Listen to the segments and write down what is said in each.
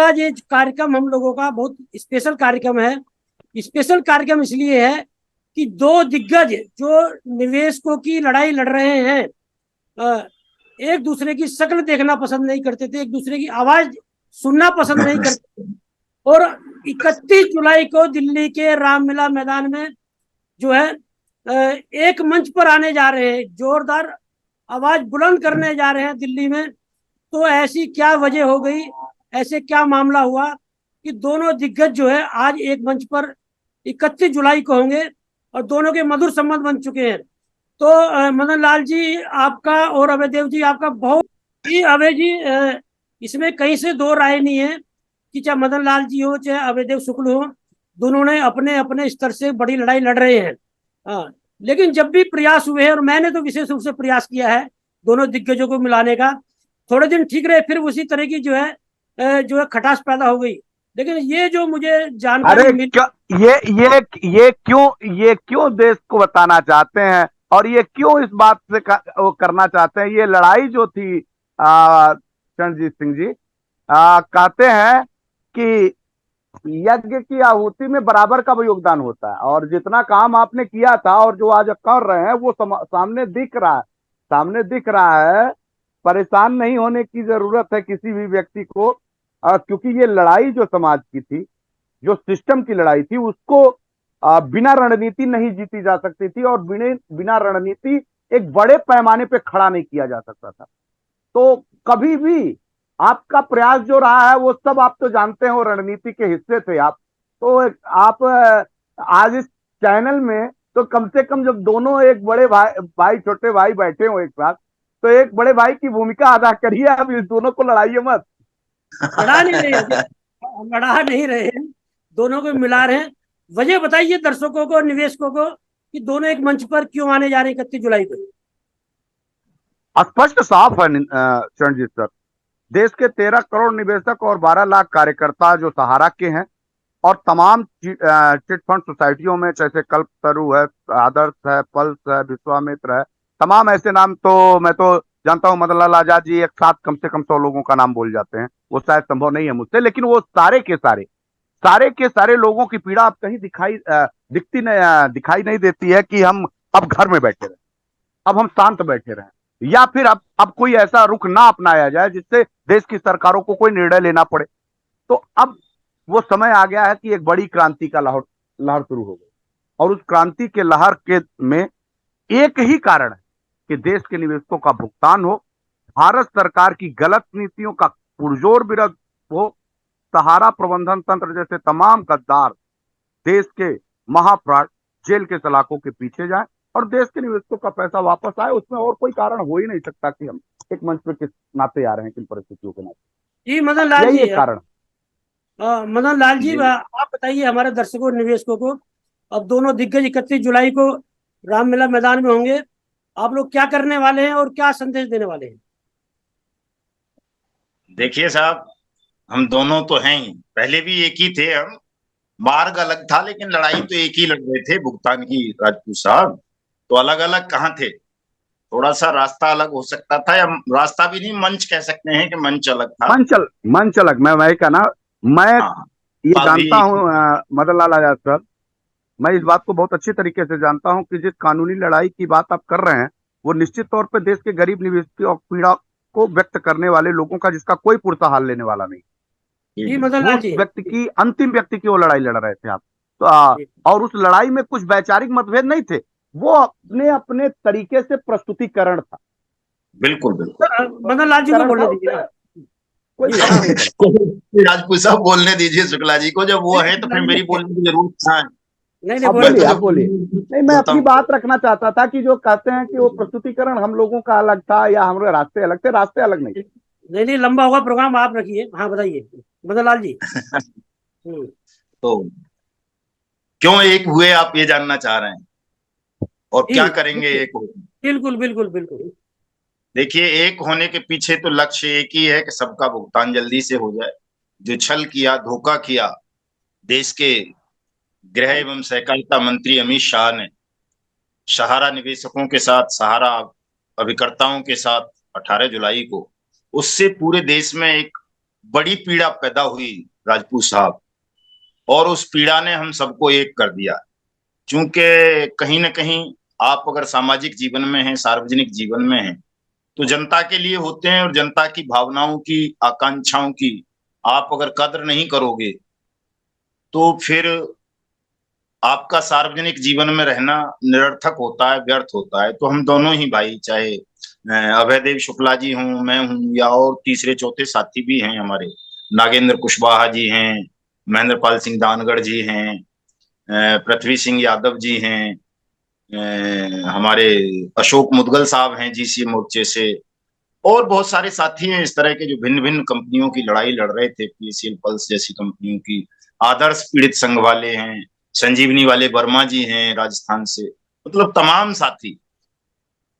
आज ये कार्यक्रम हम लोगों का बहुत स्पेशल कार्यक्रम है। स्पेशल कार्यक्रम इसलिए है कि दो दिग्गज जो निवेशकों की लड़ाई लड़ रहे हैं, एक दूसरे की शक्ल देखना पसंद नहीं करते थे, एक दूसरे की आवाज सुनना पसंद नहीं करते थे। और 31 जुलाई को दिल्ली के रामलीला मैदान में जो है एक मंच पर आने जा रहे हैं, जोरदार आवाज बुलंद करने जा रहे हैं दिल्ली में। तो ऐसी क्या वजह हो गई, ऐसे क्या मामला हुआ कि दोनों दिग्गज जो है आज एक मंच पर 31 जुलाई को होंगे और दोनों के मधुर संबंध बन चुके हैं। तो मदन लाल जी आपका और अभयदेव जी आपका बहुत ही, अभय जी इसमें कहीं से दो राय नहीं है कि चाहे मदन लाल जी हो चाहे अभयदेव शुक्ल हो, दोनों ने अपने अपने स्तर से बड़ी लड़ाई लड़ रहे हैं। हाँ, लेकिन जब भी प्रयास हुए हैं, और मैंने तो विशेष रूप से प्रयास किया है दोनों दिग्गजों को मिलाने का, थोड़े दिन ठीक रहे, फिर उसी तरह की जो है खटास पैदा हो गई। लेकिन ये जो मुझे जानकारी मिली, ये क्यों देश को बताना चाहते हैं और ये क्यों इस बात से वो करना चाहते हैं? ये लड़ाई जो थी चरणजीत सिंह जी कहते हैं कि यज्ञ की आहुति में बराबर का भी योगदान होता है, और जितना काम आपने किया था और जो आज कर रहे हैं वो सामने दिख रहा है, सामने दिख रहा है। परेशान नहीं होने की जरूरत है किसी भी व्यक्ति को, क्योंकि ये लड़ाई जो समाज की थी, जो सिस्टम की लड़ाई थी, उसको बिना रणनीति नहीं जीती जा सकती थी, और बिना रणनीति एक बड़े पैमाने पे खड़ा नहीं किया जा सकता था। तो कभी भी आपका प्रयास जो रहा है वो सब आप तो जानते हैं, वो रणनीति के हिस्से थे आप। तो आप आज इस चैनल में तो कम से कम जब दोनों एक बड़े भाई छोटे भाई बैठे हो एक साथ, तो एक बड़े भाई की भूमिका अदा करिए, आप इस दोनों को लड़ाइए मत। लड़ा नहीं रहे, लड़ा नहीं रहे, दोनों को मिला रहे हैं। वजह बताइए दर्शकों को, निवेशकों को, कि दोनों एक मंच पर क्यों आने जा रहे हैं 31 जुलाई को। स्पष्ट साफ है चरणजीत सर, देश के 13 करोड़ निवेशक और 12 लाख कार्यकर्ता जो सहारा के हैं, और तमाम चिट फंड सोसाइटियों में, जैसे कल्पतरु है, आदर्श है, पल्स है, विश्वामित्र है, तमाम ऐसे नाम तो मैं तो जानता हूं मदन लाल आजाद जी एक साथ कम से कम 100 लोगों का नाम बोल जाते हैं, वो शायद संभव नहीं है मुझसे, लेकिन वो सारे के सारे लोगों की पीड़ा अब कहीं दिखाई नहीं देती है कि हम अब घर में बैठे रहे, अब हम शांत बैठे रहे, या फिर अब कोई ऐसा रुख ना अपनाया जाए जिससे देश की सरकारों को कोई निर्णय लेना पड़े। तो अब वो समय आ गया है कि एक बड़ी क्रांति का लहर शुरू हो गई, और उस क्रांति के लहर के में एक ही कारण है कि देश के निवेशकों का भुगतान हो, भारत सरकार की गलत नीतियों का पुरजोर विरोध हो, सहारा प्रबंधन तंत्र जैसे तमाम गद्दार देश के महाफ्रॉड जेल के सलाखों के पीछे जाए, और देश के निवेशकों का पैसा वापस आए। उसमें और कोई कारण हो ही नहीं सकता कि हम एक मंच पे किस नाते आ रहे हैं, किन परिस्थितियों के नाते। जी मदन लाल जी, यही एक कारण। मदन लाल जी आप बताइए हमारे दर्शकों निवेशकों को, अब दोनों दिग्गज 31 जुलाई को रामलीला मैदान में होंगे, आप लोग क्या करने वाले हैं और क्या संदेश देने वाले हैं? देखिए साहब, हम दोनों तो हैं ही, पहले भी एक ही थे हम, मार्ग अलग था लेकिन लड़ाई तो एक ही लड़ रहे थे भुगतान की। राजपूत साहब, तो अलग अलग कहाँ थे, थोड़ा सा रास्ता अलग हो सकता था, या रास्ता भी नहीं, मंच कह सकते हैं कि मंच अलग था। मंच अलग, मैं वही कहना, मैं ये जानता हूँ मदन लाल आजाद सर, मैं इस बात को बहुत अच्छी तरीके से जानता हूं कि जिस कानूनी लड़ाई की बात आप कर रहे हैं, वो निश्चित तौर पे देश के गरीब निवेशकों और पीड़ा को व्यक्त करने वाले लोगों का, जिसका कोई पुरता हाल लेने वाला नहीं। जी मदन लाल जी, अंतिम व्यक्ति की वो लड़ाई लड़ रहे थे आप तो, और उस लड़ाई में कुछ वैचारिक मतभेद नहीं थे, वो अपने अपने तरीके से प्रस्तुतिकरण था। बिल्कुल बिल्कुल, मदन लाल जी को बोलने दीजिए, राजपूत साहब बोलने दीजिए शुक्ला जी को, जब वो है तो फिर मेरी बोलने की जरूरत है। नहीं आप बोलिए। नहीं, मैं अपनी बात रखना चाहता था कि जो कहते हैं कि वो प्रस्तुतिकरण हम लोगों का अलग था या हमारे रास्ते अलग थे, रास्ते अलग नहीं। नहीं, लंबा होगा प्रोग्राम, आप रखिए। हाँ बताइए मदन लाल जी। तो क्यों एक हुए, आप ये जानना चाह रहे हैं, और क्या करेंगे एक हो? बिल्कुल बिल्कुल बिल्कुल। देखिए, एक होने के पीछे तो लक्ष्य एक ही है कि सबका भुगतान जल्दी से हो जाए। जो छल किया, धोखा किया देश के गृह एवं सहकारिता मंत्री अमित शाह ने सहारा निवेशकों के साथ, सहारा अभिकर्ताओं के साथ 18 जुलाई को, उससे पूरे देश में एक बड़ी पीड़ा पैदा हुई राजपूत साहब, और उस पीड़ा ने हम सबको एक कर दिया। क्योंकि कहीं ना कहीं आप अगर सामाजिक जीवन में हैं, सार्वजनिक जीवन में हैं, तो जनता के लिए होते हैं, और जनता की भावनाओं की, आकांक्षाओं की आप अगर कद्र नहीं करोगे तो फिर आपका सार्वजनिक जीवन में रहना निरर्थक होता है, व्यर्थ होता है। तो हम दोनों ही भाई, चाहे अभयदेव शुक्ला जी हूँ, मैं हूँ, या और तीसरे चौथे साथी भी हैं हमारे, नागेंद्र कुशवाहा जी हैं, महेंद्र पाल सिंह दानगढ़ जी हैं, पृथ्वी सिंह यादव जी हैं, हमारे अशोक मुदगल साहब हैं जीसी मोर्चे से, और बहुत सारे साथी हैं इस तरह के जो भिन्न भिन्न कंपनियों की लड़ाई लड़ रहे थे, पीएसएल पल्स जैसी कंपनियों की। आदर्श पीड़ित संघ वाले हैं, संजीवनी वाले वर्मा जी हैं राजस्थान से, मतलब तमाम साथी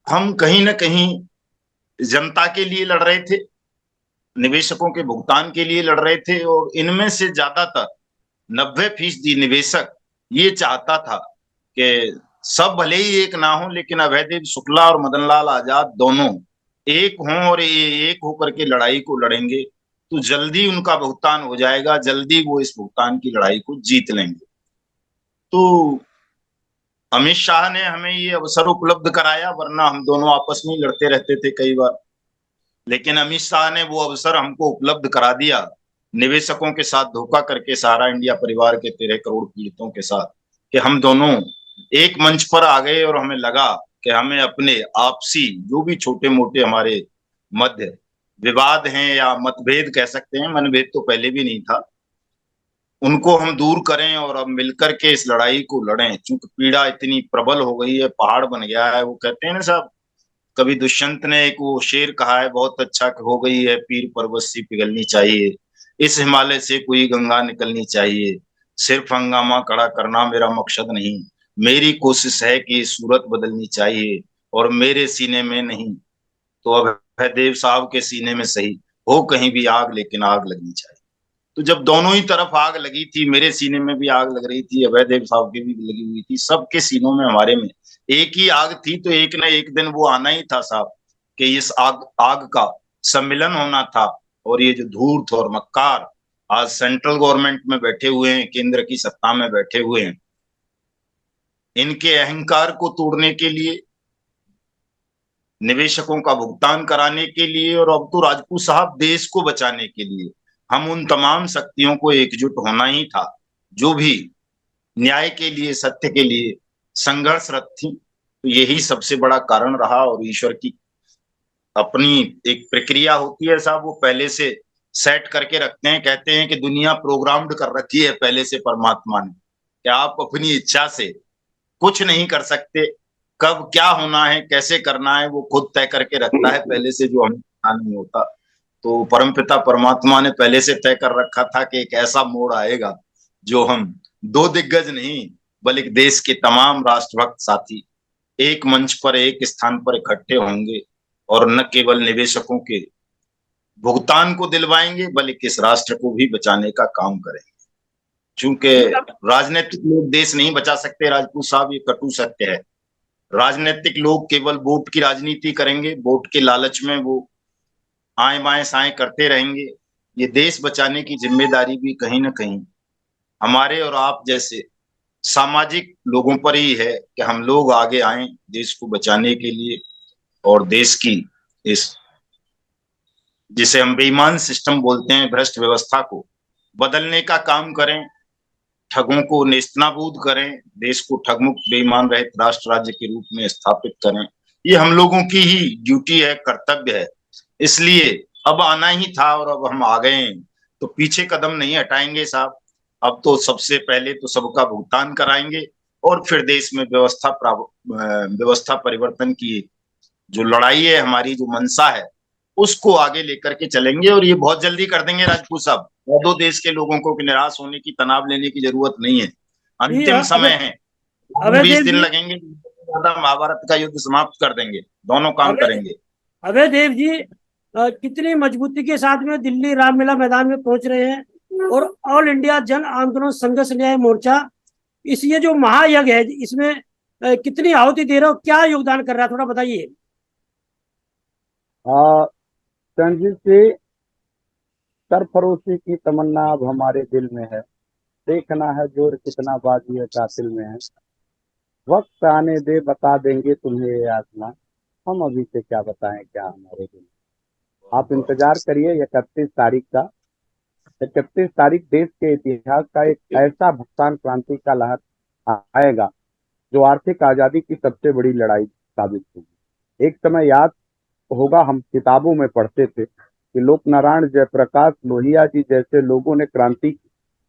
हम कहीं ना कहीं जनता के लिए लड़ रहे थे, निवेशकों के भुगतान के लिए लड़ रहे थे। और इनमें से ज्यादातर 90% निवेशक ये चाहता था कि सब भले ही एक ना हो, लेकिन अभयदेव शुक्ला और मदनलाल आजाद दोनों एक हों, और ये एक होकर के लड़ाई को लड़ेंगे तो जल्दी उनका भुगतान हो जाएगा, जल्दी वो इस भुगतान की लड़ाई को जीत लेंगे। तो अमित शाह ने हमें ये अवसर उपलब्ध कराया, वरना हम दोनों आपस में ही लड़ते रहते थे कई बार। लेकिन अमित शाह ने वो अवसर हमको उपलब्ध करा दिया, निवेशकों के साथ धोखा करके, सहारा इंडिया परिवार के 13 करोड़ पीड़ितों के साथ, कि हम दोनों एक मंच पर आ गए। और हमें लगा कि हमें अपने आपसी जो भी छोटे मोटे हमारे मध्य विवाद हैं, या मतभेद कह सकते हैं, मनभेद तो पहले भी नहीं था, उनको हम दूर करें और अब मिलकर के इस लड़ाई को लड़ें। क्योंकि पीड़ा इतनी प्रबल हो गई है, पहाड़ बन गया है। वो कहते हैं ना साहब, कभी दुष्यंत ने एक वो शेर कहा है बहुत अच्छा, कि हो गई है पीर पर्वत सी पिघलनी चाहिए, इस हिमालय से कोई गंगा निकलनी चाहिए, सिर्फ हंगामा खड़ा करना मेरा मकसद नहीं, मेरी कोशिश है कि सूरत बदलनी चाहिए, और मेरे सीने में नहीं तो अब देव साहब के सीने में सही, हो कहीं भी आग, लेकिन आग लगनी चाहिए। तो जब दोनों ही तरफ आग लगी थी, मेरे सीने में भी आग लग रही थी, अभय देव साहब की भी लगी हुई थी, सबके सीनों में, हमारे में एक ही आग थी। तो एक न एक दिन वो आना ही था साहब, कि इस आग आग का सम्मिलन होना था। और ये जो धूर्त और मक्कार आज सेंट्रल गवर्नमेंट में बैठे हुए हैं, केंद्र की सत्ता में बैठे हुए हैं, इनके अहंकार को तोड़ने के लिए, निवेशकों का भुगतान कराने के लिए, और अब तो राजपूत साहब देश को बचाने के लिए, हम उन तमाम शक्तियों को एकजुट होना ही था, जो भी न्याय के लिए, सत्य के लिए संघर्षरत थी। तो यही सबसे बड़ा कारण रहा। और ईश्वर की अपनी एक प्रक्रिया होती है साहब, वो पहले से सेट करके रखते हैं। कहते हैं कि दुनिया प्रोग्राम्ड कर रखी है पहले से परमात्मा ने, कि आप अपनी इच्छा से कुछ नहीं कर सकते, कब क्या होना है, कैसे करना है, वो खुद तय करके रखता है पहले से, जो हमें पता नहीं होता। तो परमपिता परमात्मा ने पहले से तय कर रखा था कि एक ऐसा मोड़ आएगा जो हम दो दिग्गज नहीं, बल्कि देश के तमाम राष्ट्रभक्त साथी एक मंच पर, एक स्थान पर इकट्ठे होंगे, और न केवल निवेशकों के भुगतान को दिलवाएंगे, बल्कि इस राष्ट्र को भी बचाने का काम करेंगे। चूंकि राजनीतिक लोग देश नहीं बचा सकते राजपूत साहब, ये कटु सत्य है। राजनीतिक लोग केवल वोट की राजनीति करेंगे, वोट के लालच में वो आए बाएं साएं करते रहेंगे। ये देश बचाने की जिम्मेदारी भी कहीं ना कहीं हमारे और आप जैसे सामाजिक लोगों पर ही है, कि हम लोग आगे आए देश को बचाने के लिए, और देश की इस, जिसे हम बेईमान सिस्टम बोलते हैं, भ्रष्ट व्यवस्था को बदलने का काम करें, ठगों को नेस्तनाबूद करें, देश को ठगमुक्त बेईमान रहित राष्ट्र राज्य के रूप में स्थापित करें। ये हम लोगों की ही ड्यूटी है, कर्तव्य है। इसलिए अब आना ही था, और अब हम आ गए, तो पीछे कदम नहीं हटाएंगे साहब। अब तो सबसे पहले तो सबका भुगतान कराएंगे, और फिर देश में व्यवस्था परिवर्तन की जो लड़ाई है, हमारी जो मंशा है, उसको आगे लेकर के चलेंगे। और ये बहुत जल्दी कर देंगे राजपूत साहब। दो देश के लोगों को निराश होने की, तनाव लेने की जरूरत नहीं है, जी अंतिम समय है। अभय 20 देव दिन जी, लगेंगे, ज्यादा महाभारत का युद्ध समाप्त कर देंगे, दोनों काम अभय करेंगे। अभय देव जी, कितनी मजबूती के साथ में दिल्ली रामलीला मैदान में पहुंच रहे हैं, और ऑल इंडिया जन आंदोलन संघर्ष न्याय मोर्चा इस ये जो महायज्ञ है, इसमें कितनी आहुति दे रहे हो, क्या योगदान कर रहा है, थोड़ा बताइए। संजीव जी, सरफरोशी की तमन्ना अब हमारे दिल में है, देखना है जोर कितना बाजी है कातिल में है। वक्त आने दे बता देंगे तुम्हें ये आसमां, हम अभी से क्या बताएं क्या हमारे दिल में। आप इंतजार करिए 31 तारीख का। 31 तारीख देश के इतिहास का एक ऐसा भुगतान क्रांति का लहर आएगा जो आर्थिक आजादी की सबसे बड़ी लड़ाई साबित होगी। एक समय याद होगा, हम किताबों में पढ़ते थे कि लोक नारायण जयप्रकाश लोहिया जी जैसे लोगों ने क्रांति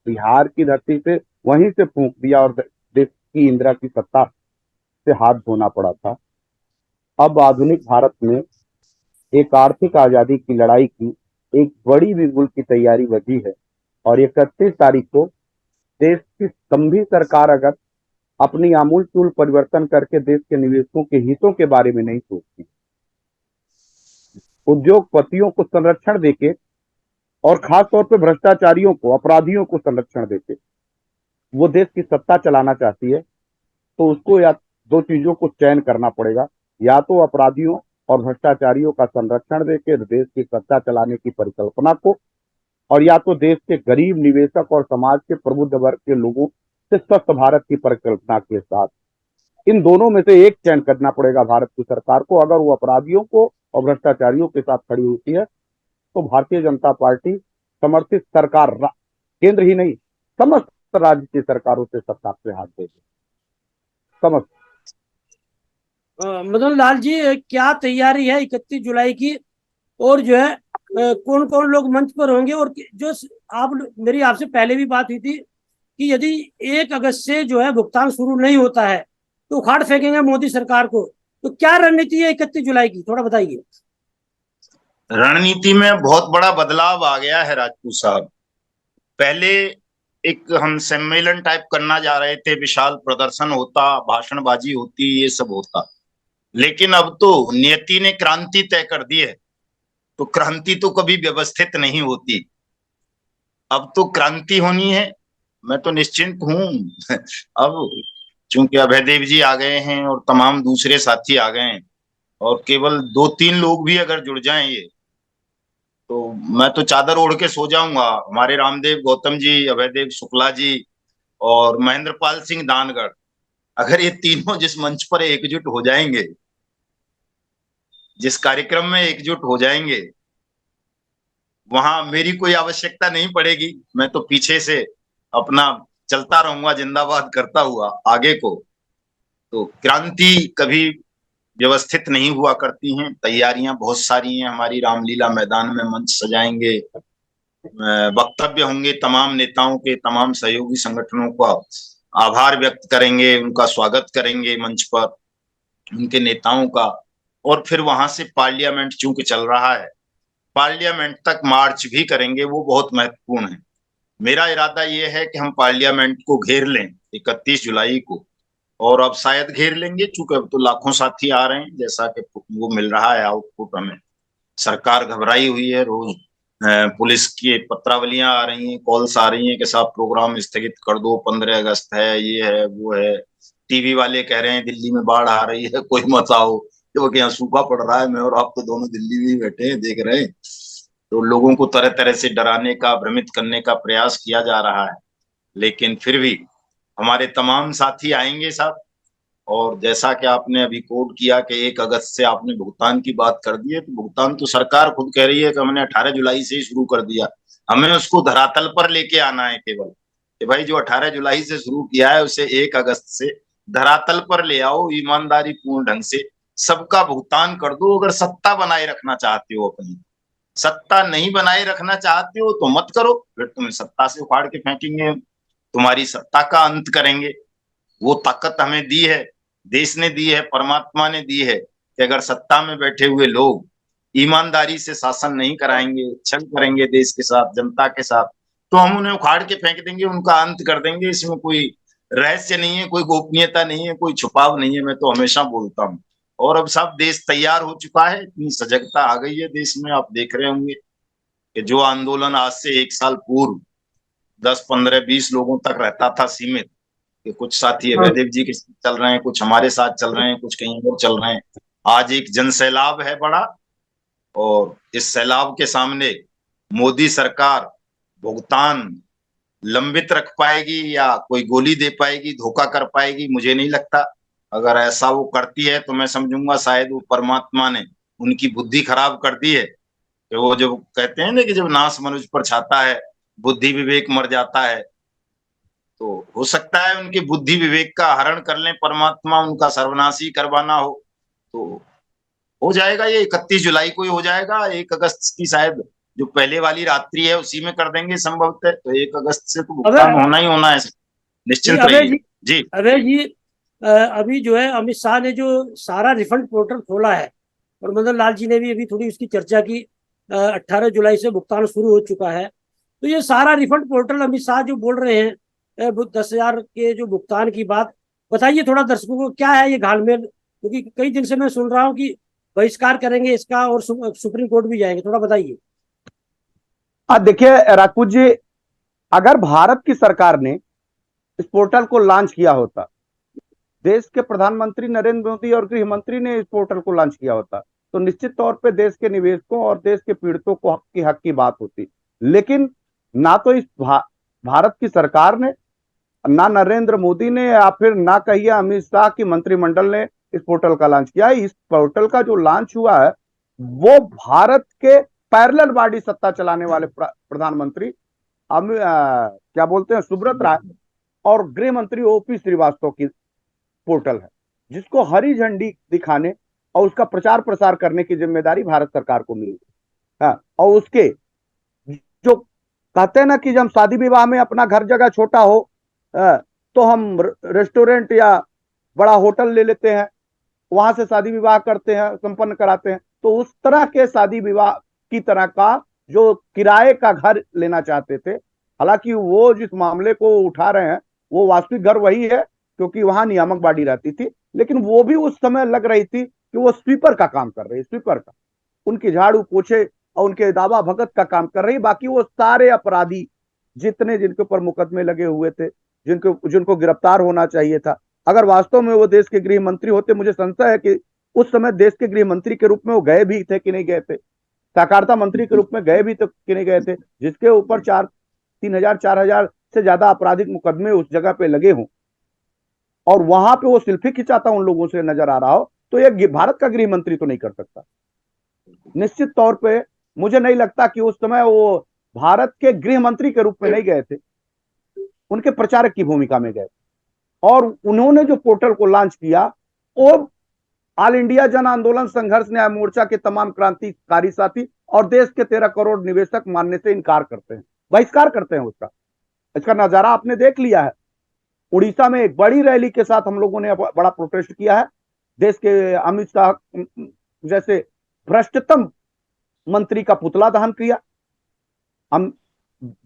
बिहार की धरती से वहीं से फूंक दिया और देश की इंदिरा की सत्ता से हाथ धोना पड़ा था। अब आधुनिक भारत में एक आर्थिक आजादी की लड़ाई की एक बड़ी बिगुल की तैयारी बची है और 31 तारीख को देश की संभी सरकार अगर अपनी आमूल-चूल परिवर्तन करके देश के निवेशकों के हितों के बारे में नहीं सोचती, उद्योगपतियों को संरक्षण देके और खास तौर पे भ्रष्टाचारियों को, अपराधियों को संरक्षण देके वो देश की सत्ता चलाना चाहती है, तो उसको या दो चीजों को चयन करना पड़ेगा। या तो अपराधियों और भ्रष्टाचारियों का संरक्षण देके देश की सत्ता चलाने की परिकल्पना को, और या तो देश के गरीब निवेशक और समाज के प्रबुद्ध वर्ग के लोगों से स्वस्थ भारत की परिकल्पना के साथ। इन दोनों में से एक चयन करना पड़ेगा भारत की सरकार को। अगर वो अपराधियों को और भ्रष्टाचारियों के साथ खड़ी होती है तो भारतीय जनता पार्टी समर्थित सरकार केंद्र ही नहीं समस्त राज्य की सरकारों से सत्ता से हाथ देगी। समस्त मदन लाल जी, क्या तैयारी है 31 जुलाई की? और जो है कौन कौन लोग मंच पर होंगे? और जो आप मेरी आपसे पहले भी बात हुई थी कि यदि 1 अगस्त से जो है भुगतान शुरू नहीं होता है तो उखाड़ फेंकेंगे मोदी सरकार को, तो क्या रणनीति है 31 जुलाई की, थोड़ा बताइए। रणनीति में बहुत बड़ा बदलाव आ गया है राजपूत साहब। पहले एक हम सम्मेलन टाइप करना जा रहे थे, विशाल प्रदर्शन होता, भाषणबाजी होती, ये सब होता, लेकिन अब तो नियति ने क्रांति तय कर दी है। तो क्रांति तो कभी व्यवस्थित नहीं होती, अब तो क्रांति होनी है। मैं तो निश्चिंत हूं अब चूंकि अभयदेव जी आ गए हैं और तमाम दूसरे साथी आ गए हैं, और केवल 2-3 लोग भी अगर जुड़ जाएं ये, तो मैं तो चादर ओढ़ के सो जाऊंगा। हमारे रामदेव गौतम जी, अभयदेव शुक्ला जी और महेंद्र पाल सिंह दानगढ़, अगर ये तीनों जिस मंच पर एकजुट हो जाएंगे, जिस कार्यक्रम में एकजुट हो जाएंगे, वहां मेरी कोई आवश्यकता नहीं पड़ेगी। मैं तो पीछे से अपना चलता रहूंगा जिंदाबाद करता हुआ आगे को। तो क्रांति कभी व्यवस्थित नहीं हुआ करती हैं। तैयारियां बहुत सारी हैं हमारी। रामलीला मैदान में मंच सजाएंगे, वक्तव्य होंगे तमाम नेताओं के, तमाम सहयोगी संगठनों का आभार व्यक्त करेंगे, उनका स्वागत करेंगे मंच पर, उनके नेताओं का। और फिर वहां से पार्लियामेंट चूंकि चल रहा है, पार्लियामेंट तक मार्च भी करेंगे, वो बहुत महत्वपूर्ण है। मेरा इरादा ये है कि हम पार्लियामेंट को घेर लें 31 जुलाई को, और अब शायद घेर लेंगे, चूंकि अब तो लाखों साथी आ रहे हैं, जैसा कि वो मिल रहा है आउटपुट हमें। सरकार घबराई हुई है, रोज पुलिस की पत्रावलियां आ रही हैं, कॉल्स आ रही हैं कि साहब प्रोग्राम स्थगित कर दो, 15 अगस्त है, ये है वो है। टीवी वाले कह रहे हैं दिल्ली में बाढ़ आ रही है, कोई मत आओ, क्योंकि यहाँ सूखा पड़ रहा है। मैं और आप तो दोनों दिल्ली में ही बैठे हैं, देख रहे हैं। तो लोगों को तरह तरह से डराने का, भ्रमित करने का प्रयास किया जा रहा है, लेकिन फिर भी हमारे तमाम साथी आएंगे साहब। और जैसा कि आपने अभी कोट किया कि 1 अगस्त से आपने भुगतान की बात कर दी है, तो भुगतान तो सरकार खुद कह रही है कि हमने 18 जुलाई से ही शुरू कर दिया। हमें उसको धरातल पर लेके आना है केवल, कि भाई जो 18 जुलाई से शुरू किया है उसे 1 अगस्त से धरातल पर ले आओ, ईमानदारी पूर्ण ढंग से सबका भुगतान कर दो। अगर सत्ता बनाए रखना चाहते हो, अपनी सत्ता नहीं बनाए रखना चाहते हो तो मत करो, फिर तुम्हें सत्ता से उखाड़ के फेंकेंगे, तुम्हारी सत्ता का अंत करेंगे। वो ताकत हमें दी है, देश ने दी है, परमात्मा ने दी है, कि अगर सत्ता में बैठे हुए लोग ईमानदारी से शासन नहीं कराएंगे, छल करेंगे देश के साथ, जनता के साथ, तो हम उन्हें उखाड़ के फेंक देंगे, उनका अंत कर देंगे। इसमें कोई रहस्य नहीं है, कोई गोपनीयता नहीं है, कोई छुपाव नहीं है। मैं तो हमेशा बोलता हूँ। और अब सब देश तैयार हो चुका है, इतनी सजगता आ गई है देश में। आप देख रहे होंगे कि जो आंदोलन आज से 1 साल पूर्व 10, 15, 20 लोगों तक रहता था सीमित, कि कुछ साथी अभयदेव जी के साथ चल रहे हैं, कुछ हमारे साथ चल रहे हैं, कुछ कहीं और चल रहे हैं, आज एक जन सैलाब है बड़ा। और इस सैलाब के सामने मोदी सरकार भुगतान लंबित रख पाएगी या कोई गोली दे पाएगी, धोखा कर पाएगी, मुझे नहीं लगता। अगर ऐसा वो करती है तो मैं समझूंगा शायद वो परमात्मा ने उनकी बुद्धि खराब कर दी है, कि वो जो कहते हैं ना कि जब नाश मनुष्य पर छाता है, बुद्धि विवेक मर जाता है। तो हो सकता है उनकी बुद्धि विवेक का हरण कर लें परमात्मा, उनका सर्वनाश ही करवाना हो। तो हो जाएगा, ये 31 जुलाई को ही हो जाएगा। 1 अगस्त की शायद जो पहले वाली रात्रि है उसी में कर देंगे संभवतः। तो 1 अगस्त से तो अबे भुगतान होना ही होना है, जी, निश्चिंत अभय रहिए। जी, जी अभय जी, अभी जो है अमित शाह ने जो सारा रिफंड पोर्टल खोला है और मदन लाल जी ने भी अभी थोड़ी उसकी चर्चा की। 18 जुलाई से भुगतान शुरू हो चुका है। तो ये सारा रिफंड पोर्टल अमित शाह जो बोल रहे हैं 10,000 के जो भुगतान की बात, बताइए थोड़ा दर्शकों को क्या है ये घालमेल, क्योंकि कई दिन से मैं सुन रहा हूँ कि बहिष्कार करेंगे इसका और सुप्रीम कोर्ट भी जाएंगे, थोड़ा बताइए। देखिए राजपूत जी, अगर भारत की सरकार ने इस पोर्टल को लॉन्च किया होता, देश के प्रधानमंत्री नरेंद्र मोदी और गृह मंत्री ने इस पोर्टल को लॉन्च किया होता, तो निश्चित तौर पे देश के निवेशकों और देश के पीड़ितों को हक की बात होती। लेकिन ना तो इस भारत की सरकार ने, ना नरेंद्र मोदी ने, या फिर ना कहिए अमित शाह की मंत्रिमंडल ने इस पोर्टल का लॉन्च किया। इस पोर्टल का जो लॉन्च हुआ है वो भारत के पैरेलल बॉडी सत्ता चलाने वाले प्रधानमंत्री क्या बोलते हैं, सुब्रत राय और गृह मंत्री ओपी श्रीवास्तव की पोर्टल है, जिसको हरी झंडी दिखाने और उसका प्रचार प्रसार करने की जिम्मेदारी भारत सरकार को मिली है। और उसके जो कहते हैं ना कि जब शादी विवाह में अपना घर जगह छोटा हो तो हम रेस्टोरेंट या बड़ा होटल ले लेते हैं, वहां से शादी विवाह करते हैं, संपन्न कराते हैं। तो उस तरह के शादी विवाह की तरह का जो किराए का घर लेना चाहते थे, हालांकि वो जिस मामले को उठा रहे हैं वो वास्तविक घर वही है, क्योंकि वहां नियामक बॉडी रहती थी, लेकिन वो भी उस समय लग रही थी कि वो स्वीपर का काम कर रही है, स्वीपर का, उनकी झाड़ू पोछे और उनके दावा भगत का काम कर रही। बाकी वो सारे अपराधी जितने जिनके ऊपर मुकदमे लगे हुए थे, जिनको गिरफ्तार होना चाहिए था, अगर वास्तव में वो देश के गृह मंत्री होते, मुझे संशय है कि उस समय देश के गृह मंत्री के रूप में वो गए भी थे कि नहीं गए थे, सहकारिता मंत्री के रूप में गए भी तो कि नहीं गए थे, जिसके ऊपर 3,000 4,000 से ज्यादा आपराधिक मुकदमे उस जगह पे लगे हों, और वहां पे वो सेल्फी खिंचाता उन लोगों से नजर आ रहा हो, तो ये भारत का गृह मंत्री तो नहीं कर सकता। निश्चित तौर पे मुझे नहीं लगता कि उस समय वो भारत के गृह मंत्री के रूप में नहीं गए थे, उनके प्रचारक की भूमिका में गए। और उन्होंने जो पोर्टल को लॉन्च किया वो ऑल इंडिया जन आंदोलन संघर्ष न्याय मोर्चा के तमाम क्रांतिकारी साथी और देश के 13 करोड़ निवेशक मानने से इनकार करते हैं, बहिष्कार करते हैं उसका। इसका नजारा आपने देख लिया है। उड़ीसा में एक बड़ी रैली के साथ हम लोगों ने बड़ा प्रोटेस्ट किया है। देश के अमित शाह जैसे भ्रष्टतम मंत्री का पुतला दहन किया। हम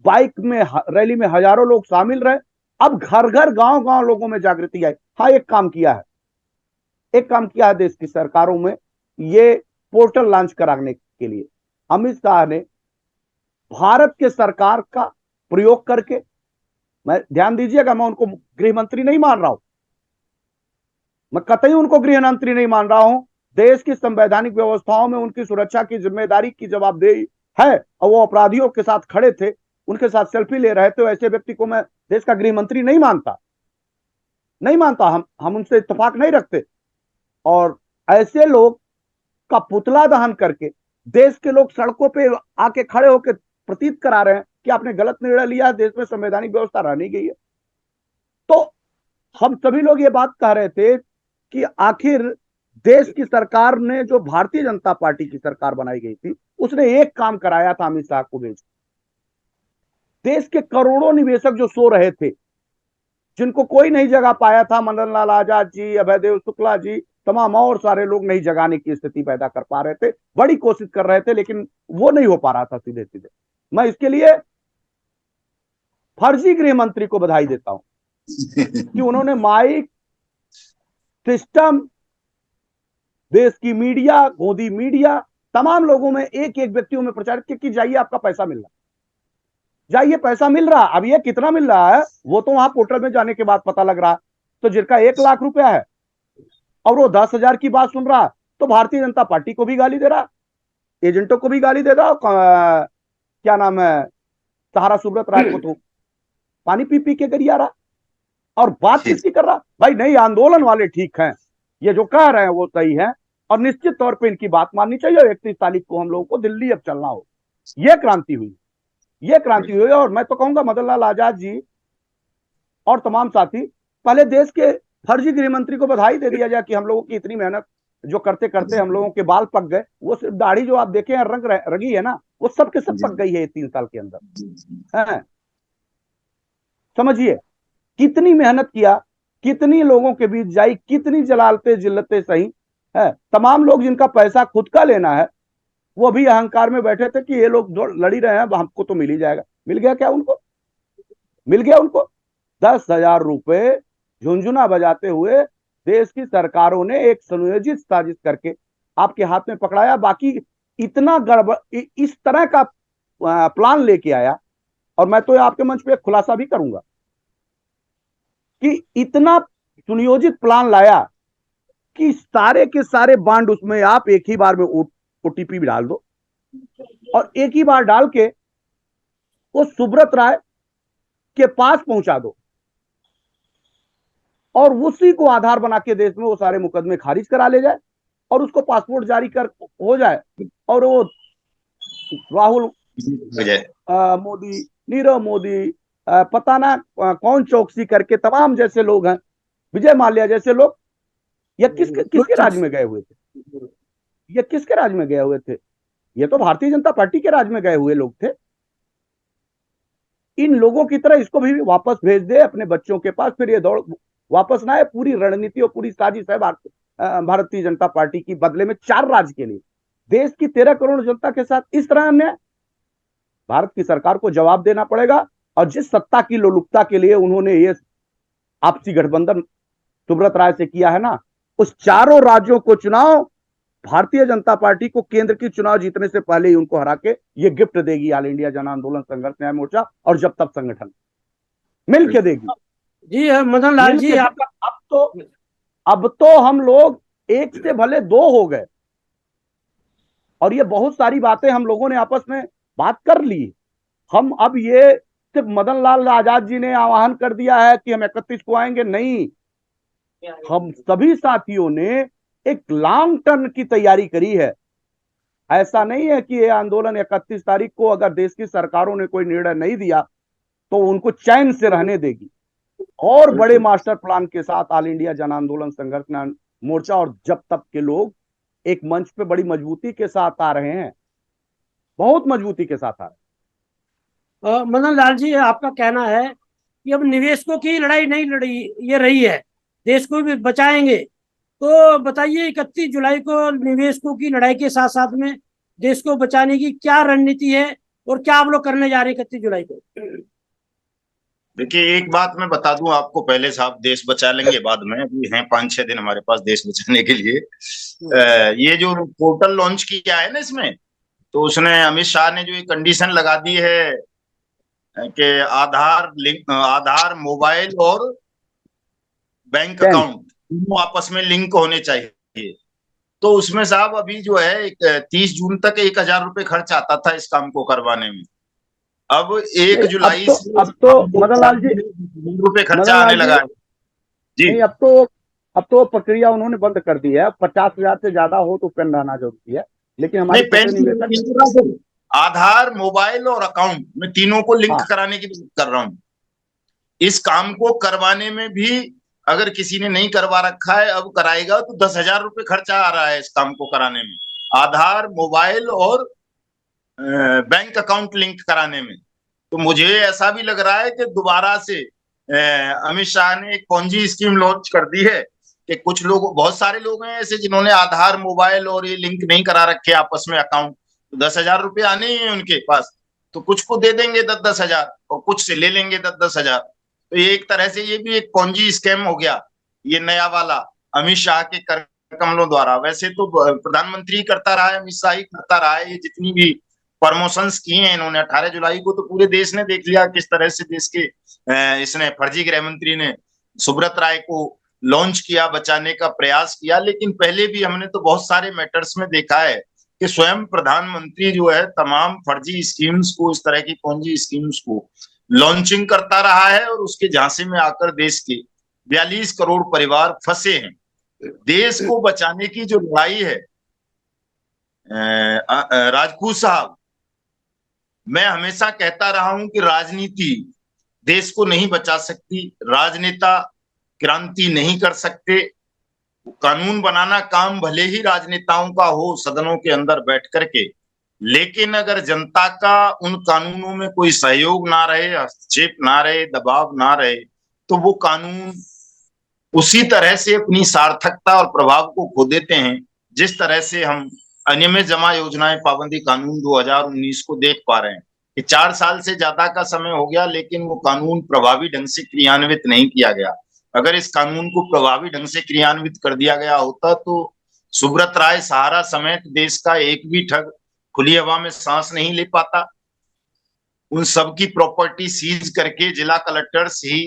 बाइक में रैली में हजारों लोग शामिल रहे। अब घर घर गांव गांव लोगों में जागृति आई। हाँ, एक काम किया है देश की सरकारों में, ये पोर्टल लॉन्च कराने के लिए अमित शाह ने भारत के सरकार का प्रयोग करके, मैं ध्यान दीजिएगा, मैं उनको गृह मंत्री नहीं मान रहा हूं, मैं कतई उनको गृह मंत्री नहीं मान रहा हूं। देश की संवैधानिक व्यवस्थाओं में उनकी सुरक्षा की जिम्मेदारी की जवाबदेही है, और वो अपराधियों के साथ खड़े थे, उनके साथ सेल्फी ले रहे थे। ऐसे व्यक्ति को मैं देश का गृह मंत्री नहीं मानता। हम उनसे इत्तेफाक नहीं रखते। और ऐसे लोग का पुतला दहन करके देश के लोग सड़कों पे आके खड़े होकर प्रतीत करा रहे हैं कि आपने गलत निर्णय लिया है, देश में संवैधानिक व्यवस्था रह नहीं गई है। तो हम सभी लोग ये बात कह रहे थे कि आखिर देश की सरकार ने, जो भारतीय जनता पार्टी की सरकार बनाई गई थी, उसने एक काम कराया था अमित शाह को भेज। देश के करोड़ों निवेशक जो सो रहे थे, जिनको कोई नहीं जगा पाया था, मदन लाल आजाद जी, अभयदेव शुक्ला जी, तमाम और सारे लोग नहीं जगाने की स्थिति पैदा कर पा रहे थे, बड़ी कोशिश कर रहे थे, लेकिन वो नहीं हो पा रहा था सीधे सीधे। मैं इसके लिए फर्जी गृह मंत्री को बधाई देता हूं कि उन्होंने माइक सिस्टम, देश की मीडिया, गोदी मीडिया, तमाम लोगों में, एक एक व्यक्तियों में प्रचार किया कि जाइए आपका पैसा मिल रहा, जाइए पैसा मिल रहा। अब ये कितना मिल रहा है वो तो वहां पोर्टल में जाने के बाद पता लग रहा। तो जिनका 1 लाख रुपया है और वो 10,000 की बात सुन रहा, तो भारतीय जनता पार्टी को भी गाली दे रहा, एजेंटों को भी गाली दे रहा, क्या नाम है, सहारा सुब्रत राय को तो पानी पी पी के गरिया रहा। और बात किसकी कर रहा भाई? नहीं, आंदोलन वाले ठीक हैं, ये जो कह रहे हैं वो सही है, और निश्चित तौर पे इनकी बात माननी चाहिए। 31 तारीख को हम लोगों को दिल्ली अब चलना हो। ये क्रांति हुई, ये क्रांति हुई। और मैं तो कहूंगा मदन लाल आजाद जी और तमाम साथी, पहले देश के फर्जी गृह मंत्री को बधाई दे दिया जाए कि हम लोगों की इतनी मेहनत जो करते करते हम लोगों के बाल पक गए। वो सिर्फ दाढ़ी जो आप देखे हैं रंग रगी है ना, वो सब के सब पक गई है 3 साल के अंदर है। समझिए कितनी मेहनत किया, कितनी लोगों के बीच जाई, कितनी जलालते जिल्लतें सही है। तमाम लोग जिनका पैसा खुद का लेना है, वो भी अहंकार में बैठे थे कि ये लोग जो लड़ी रहे हैं हमको तो मिल ही जाएगा। मिल गया क्या उनको? मिल गया उनको 10,000 रुपए झुंझुना बजाते हुए देश की सरकारों ने एक सुनियोजित साजिश करके आपके हाथ में पकड़ाया। बाकी इतना गड़बड़, इस तरह का प्लान लेके आया। और मैं तो आपके मंच पे एक खुलासा भी करूंगा कि इतना सुनियोजित प्लान लाया कि सारे के सारे बांड उसमें आप एक ही बार में ओटीपी भी डाल दो, और एक ही बार डाल के वो सुब्रत राय के पास पहुंचा दो, और उसी को आधार बना के देश में वो सारे मुकदमे खारिज करा ले जाए, और उसको पासपोर्ट जारी कर हो जाए, और वो राहुल मोदी, नीरव मोदी, पता ना कौन चौकसी करके तमाम जैसे लोग हैं, विजय माल्या जैसे लोग, ये किसके राज में गए हुए थे? ये किसके राज में गए हुए थे? ये तो भारतीय जनता पार्टी के राज में गए हुए लोग थे। इन लोगों की तरह इसको भी वापस भेज दे अपने बच्चों के पास, फिर ये दौड़ वापस ना आए। पूरी रणनीति और पूरी साजिश है भारतीय जनता पार्टी की, बदले में 4 राज्य के लिए देश की 13 करोड़ जनता के साथ इस तरह अन्याय। भारत की सरकार को जवाब देना पड़ेगा। और जिस सत्ता की लोलुपता के लिए उन्होंने ये आपसी गठबंधन सुब्रत राय से किया है ना, उस चारों राज्यों को चुनाव भारतीय जनता पार्टी को केंद्र की चुनाव जीतने से पहले ही उनको हरा के ये गिफ्ट देगी ऑल इंडिया जन आंदोलन संघर्ष न्याय मोर्चा, और जब तक संगठन मिल के देगी। जी मदन लाल जी, आपका अब तो हम लोग एक से भले 2 हो गए, और ये बहुत सारी बातें हम लोगों ने आपस में बात कर ली। हम अब ये सिर्फ मदन लाल आजाद जी ने आह्वान कर दिया है कि हम 31 को आएंगे, नहीं, हम सभी साथियों ने एक लॉन्ग टर्म की तैयारी करी है। ऐसा नहीं है कि ये आंदोलन 31 तारीख को अगर देश की सरकारों ने कोई निर्णय नहीं दिया तो उनको चैन से रहने देगी। और बड़े मास्टर प्लान के साथ ऑल इंडिया जन आंदोलन संघर्ष मोर्चा और जब तक के लोग एक मंच पे बड़ी मजबूती के साथ आ रहे हैं, बहुत मजबूती के साथ आ रहे हैं। मदन लाल जी, आपका कहना है कि अब निवेशकों की लड़ाई नहीं लड़ी ये रही है, देश को भी बचाएंगे। तो बताइए 31 जुलाई को निवेशकों की लड़ाई के साथ साथ में देश को बचाने की क्या रणनीति है और क्या आप लोग करने जा रहे हैं 31 जुलाई को? देखिए, एक बात मैं बता दूं आपको पहले साहब, देश बचा लेंगे बाद में, अभी हैं 5-6 दिन हमारे पास देश बचाने के लिए। ये जो पोर्टल लॉन्च किया है ना, इसमें तो उसने अमित शाह ने जो एक कंडीशन लगा दी है कि आधार मोबाइल और बैंक अकाउंट दोनों आपस में लिंक होने चाहिए। तो उसमें साहब अभी जो है 30 जून तक 1,000 रुपए खर्च आता था इस काम को करवाने में। अब 1 जुलाई से अब तो मदन लाल जी रुपए खर्चा आने लगा है जी। नहीं, अब तो प्रक्रिया उन्होंने बंद कर दी है। 50,000 से ज्यादा हो तो पेन रहना जरूरी है, लेकिन हमारे आधार, मोबाइल और अकाउंट में तीनों को लिंक कराने की बात कर रहा हूँ। इस काम को करवाने में भी अगर किसी ने नहीं करवा रखा है, अब कराएगा तो 10,000 रुपए खर्चा आ रहा है इस काम को कराने में, आधार, मोबाइल और बैंक अकाउंट लिंक कराने में। तो मुझे ऐसा भी लग रहा है कि दोबारा से अमित शाह ने एक पॉन्जी स्कीम लॉन्च कर दी है कि कुछ लोग, बहुत सारे लोग हैं ऐसे जिन्होंने आधार, मोबाइल और ये लिंक नहीं करा रखे आपस में अकाउंट, तो 10,000 रुपए आने ही है उनके पास, तो कुछ को दे देंगे 10-10 हजार और कुछ से ले लेंगे 10-10 हजार। तो ये एक तरह से ये भी एक पॉन्जी स्कैम हो गया, ये नया वाला अमित शाह के कर कमलों द्वारा। वैसे तो प्रधानमंत्री करता रहा है, अमित शाह ही करता रहा है, ये जितनी भी प्रमोशंस किए हैं इन्होंने। 18 जुलाई को तो पूरे देश ने देख लिया किस तरह से देश के इसने फर्जी गृह मंत्री ने सुब्रत राय को लॉन्च किया, बचाने का प्रयास किया। लेकिन पहले भी हमने तो बहुत सारे मैटर्स में देखा है कि कि स्वयं प्रधानमंत्री जो है तमाम फर्जी स्कीम्स को, इस तरह की पोंजी स्कीम्स को लॉन्चिंग करता रहा है और उसके झांसे में आकर देश के 42 करोड़ परिवार फंसे हैं। देश को बचाने की जो लड़ाई है राजपूत साहब, मैं हमेशा कहता रहा हूं कि राजनीति देश को नहीं बचा सकती, राजनेता क्रांति नहीं कर सकते। कानून बनाना काम भले ही राजनेताओं का हो सदनों के अंदर बैठ करके, लेकिन अगर जनता का उन कानूनों में कोई सहयोग ना रहे, हस्तक्षेप ना रहे, दबाव ना रहे, तो वो कानून उसी तरह से अपनी सार्थकता और प्रभाव को खो देते हैं जिस तरह से हम अनियमित जमा योजनाएं पाबंदी कानून 2019 को देख पा रहे हैं कि 4 साल से ज्यादा का समय हो गया, लेकिन वो कानून प्रभावी ढंग से क्रियान्वित नहीं किया गया। अगर इस कानून को प्रभावी ढंग से क्रियान्वित कर दिया गया होता तो सुब्रत राय सहारा समेत देश का एक भी ठग खुली हवा में सांस नहीं ले पाता। उन सब की प्रॉपर्टी सीज करके जिला कलेक्टर्स ही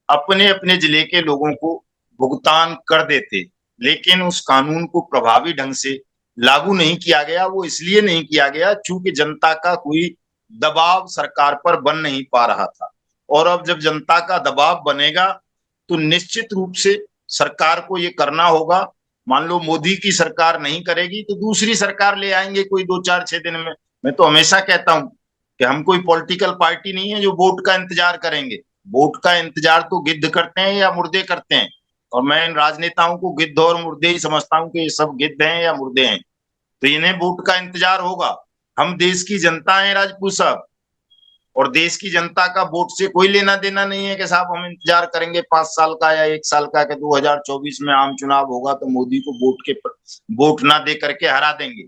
अपने अपने जिले के लोगों को भुगतान कर देते, लेकिन उस कानून को प्रभावी ढंग से लागू नहीं किया गया। वो इसलिए नहीं किया गया चूंकि जनता का कोई दबाव सरकार पर बन नहीं पा रहा था। और अब जब जनता का दबाव बनेगा तो निश्चित रूप से सरकार को ये करना होगा। मान लो मोदी की सरकार नहीं करेगी तो दूसरी सरकार ले आएंगे कोई 2-4-6 दिन में। मैं तो हमेशा कहता हूं कि हम कोई पॉलिटिकल पार्टी नहीं है जो वोट का इंतजार करेंगे। वोट का इंतजार तो गिद्ध करते हैं या मुर्दे करते हैं, और मैं इन राजनेताओं को गिद्ध और मुर्दे ही समझता हूं कि ये सब गिद्ध हैं या मुर्दे हैं। तो इन्हें वोट का इंतजार होगा। हम देश की जनता है राजपूत साहब, और देश की जनता का वोट से कोई लेना देना नहीं है कि साहब हम इंतजार करेंगे 5 साल का या 1 साल का कि 2024 में आम चुनाव होगा तो मोदी को वोट ना दे करके हरा देंगे।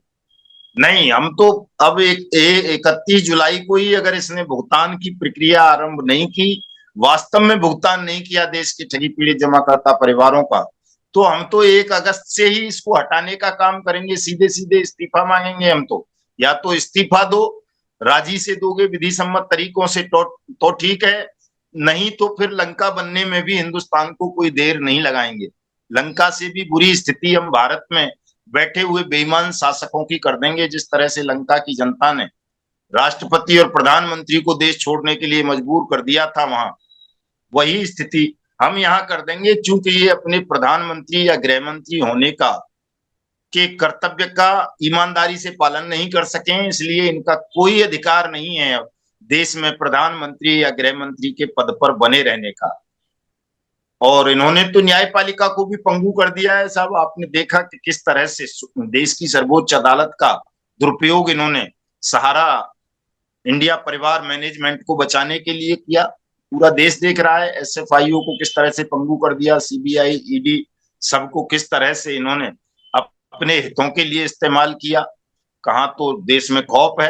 नहीं, हम तो अब 31 जुलाई को ही अगर इसने भुगतान की प्रक्रिया आरंभ नहीं की, वास्तव में भुगतान नहीं किया देश के ठगी पीड़ित जमाकर्ता परिवारों का, तो हम तो 1 अगस्त से ही इसको हटाने का काम करेंगे। सीधे सीधे इस्तीफा मांगेंगे हम तो। या तो इस्तीफा दो, राजी से दोगे विधि सम्मत तरीकों से तो ठीक है, नहीं तो फिर लंका बनने में भी हिंदुस्तान को कोई देर नहीं लगाएंगे। लंका से भी बुरी स्थिति हम भारत में बैठे हुए बेईमान शासकों की कर देंगे। जिस तरह से लंका की जनता ने राष्ट्रपति और प्रधानमंत्री को देश छोड़ने के लिए मजबूर कर दिया था, वहां वही स्थिति हम यहाँ कर देंगे। चूंकि ये अपने प्रधानमंत्री या गृह मंत्री होने का के कर्तव्य का ईमानदारी से पालन नहीं कर सके, इसलिए इनका कोई अधिकार नहीं है अब देश में प्रधानमंत्री या गृह मंत्री के पद पर बने रहने का। और इन्होंने तो न्यायपालिका को भी पंगु कर दिया है साहब। आपने देखा कि किस तरह से देश की सर्वोच्च अदालत का दुरुपयोग इन्होंने सहारा इंडिया परिवार मैनेजमेंट को बचाने के लिए किया। पूरा देश देख रहा है एसएफआईओ को किस तरह से पंगु कर दिया, सीबीआई, ईडी सबको किस तरह से इन्होंने अपने हितों के लिए इस्तेमाल किया। कहाँ तो देश में खौफ है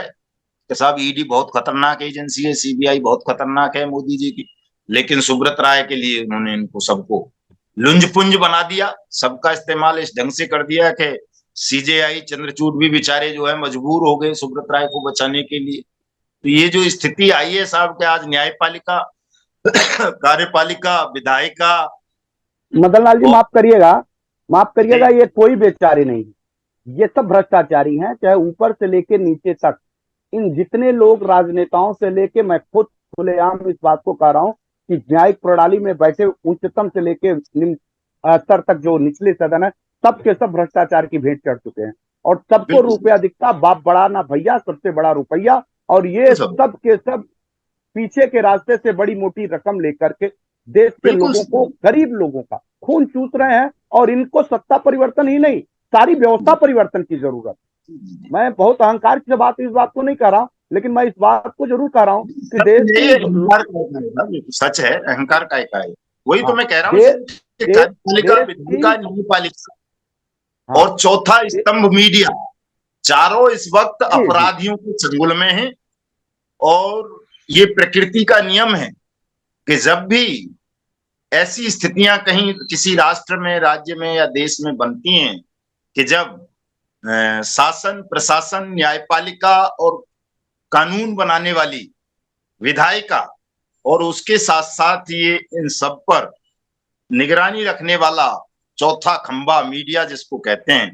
कि साहब ईडी बहुत खतरनाक एजेंसी है, सीबीआई बहुत खतरनाक है मोदी जी की, लेकिन सुब्रत राय के लिए उन्होंने इनको सबको लुंज पुंज बना दिया। सबका इस्तेमाल इस ढंग से कर दिया कि सीजेआई, चंद्रचूड़ भी बेचारे जो है मजबूर हो गए सुब्रत राय को बचाने के लिए। तो ये जो स्थिति आई है साहब कि आज न्यायपालिका, कार्यपालिका, विधायिका, मदन लाल जी माफ करिएगा, ये कोई बेचारे नहीं, ये सब भ्रष्टाचारी हैं, चाहे ऊपर से लेके नीचे तक। इन जितने लोग राजनेताओं से लेके, मैं खुद खुलेआम इस बात को कह रहा हूं कि न्यायिक प्रणाली में बैठे उच्चतम से लेके निम्न स्तर तक जो निचले सदन है, सब के सब भ्रष्टाचार की भेंट चढ़ चुके हैं। और सबको रुपया दिखता, बाप बड़ा ना भैया, सबसे बड़ा रुपया। और ये सब के सब पीछे के रास्ते से बड़ी मोटी रकम लेकर के देश के लोगों को, गरीब लोगों का खून चूस रहे हैं। और इनको सत्ता परिवर्तन ही नहीं, सारी व्यवस्था परिवर्तन की जरूरत। मैं बहुत अहंकार से इस बात को नहीं कह रहा हूं, लेकिन मैं इस बात को जरूर कह रहा हूं कि देश सच है, अहंकार का है। वही तो मैं कह रहा हूँ, और चौथा स्तंभ मीडिया, चारों इस वक्त अपराधियों के चंगुल में हैं। और ये प्रकृति का नियम है कि जब भी ऐसी स्थितियां कहीं किसी राष्ट्र में, राज्य में या देश में बनती हैं कि जब शासन, प्रशासन, न्यायपालिका और कानून बनाने वाली विधायिका और उसके साथ साथ ये इन सब पर निगरानी रखने वाला चौथा खंबा मीडिया जिसको कहते हैं,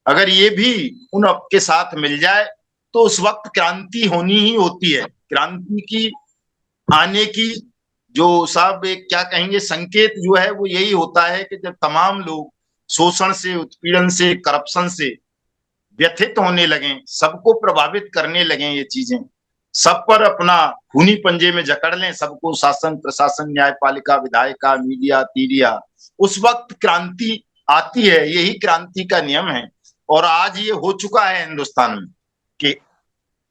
अगर ये भी उन के साथ मिल जाए तो उस वक्त क्रांति होनी ही होती है। क्रांति की आने की जो साहब एक क्या कहेंगे संकेत जो है वो यही होता है कि जब तमाम लोग शोषण से, उत्पीड़न से, करप्शन से व्यथित होने लगे, सबको प्रभावित करने लगे, ये चीजें सब पर अपना खूनी पंजे में जकड़ लें, सबको, शासन, प्रशासन, न्यायपालिका, विधायिका, मीडिया, तीडिया, उस वक्त क्रांति आती है। यही क्रांति का नियम है। और आज ये हो चुका है हिंदुस्तान में कि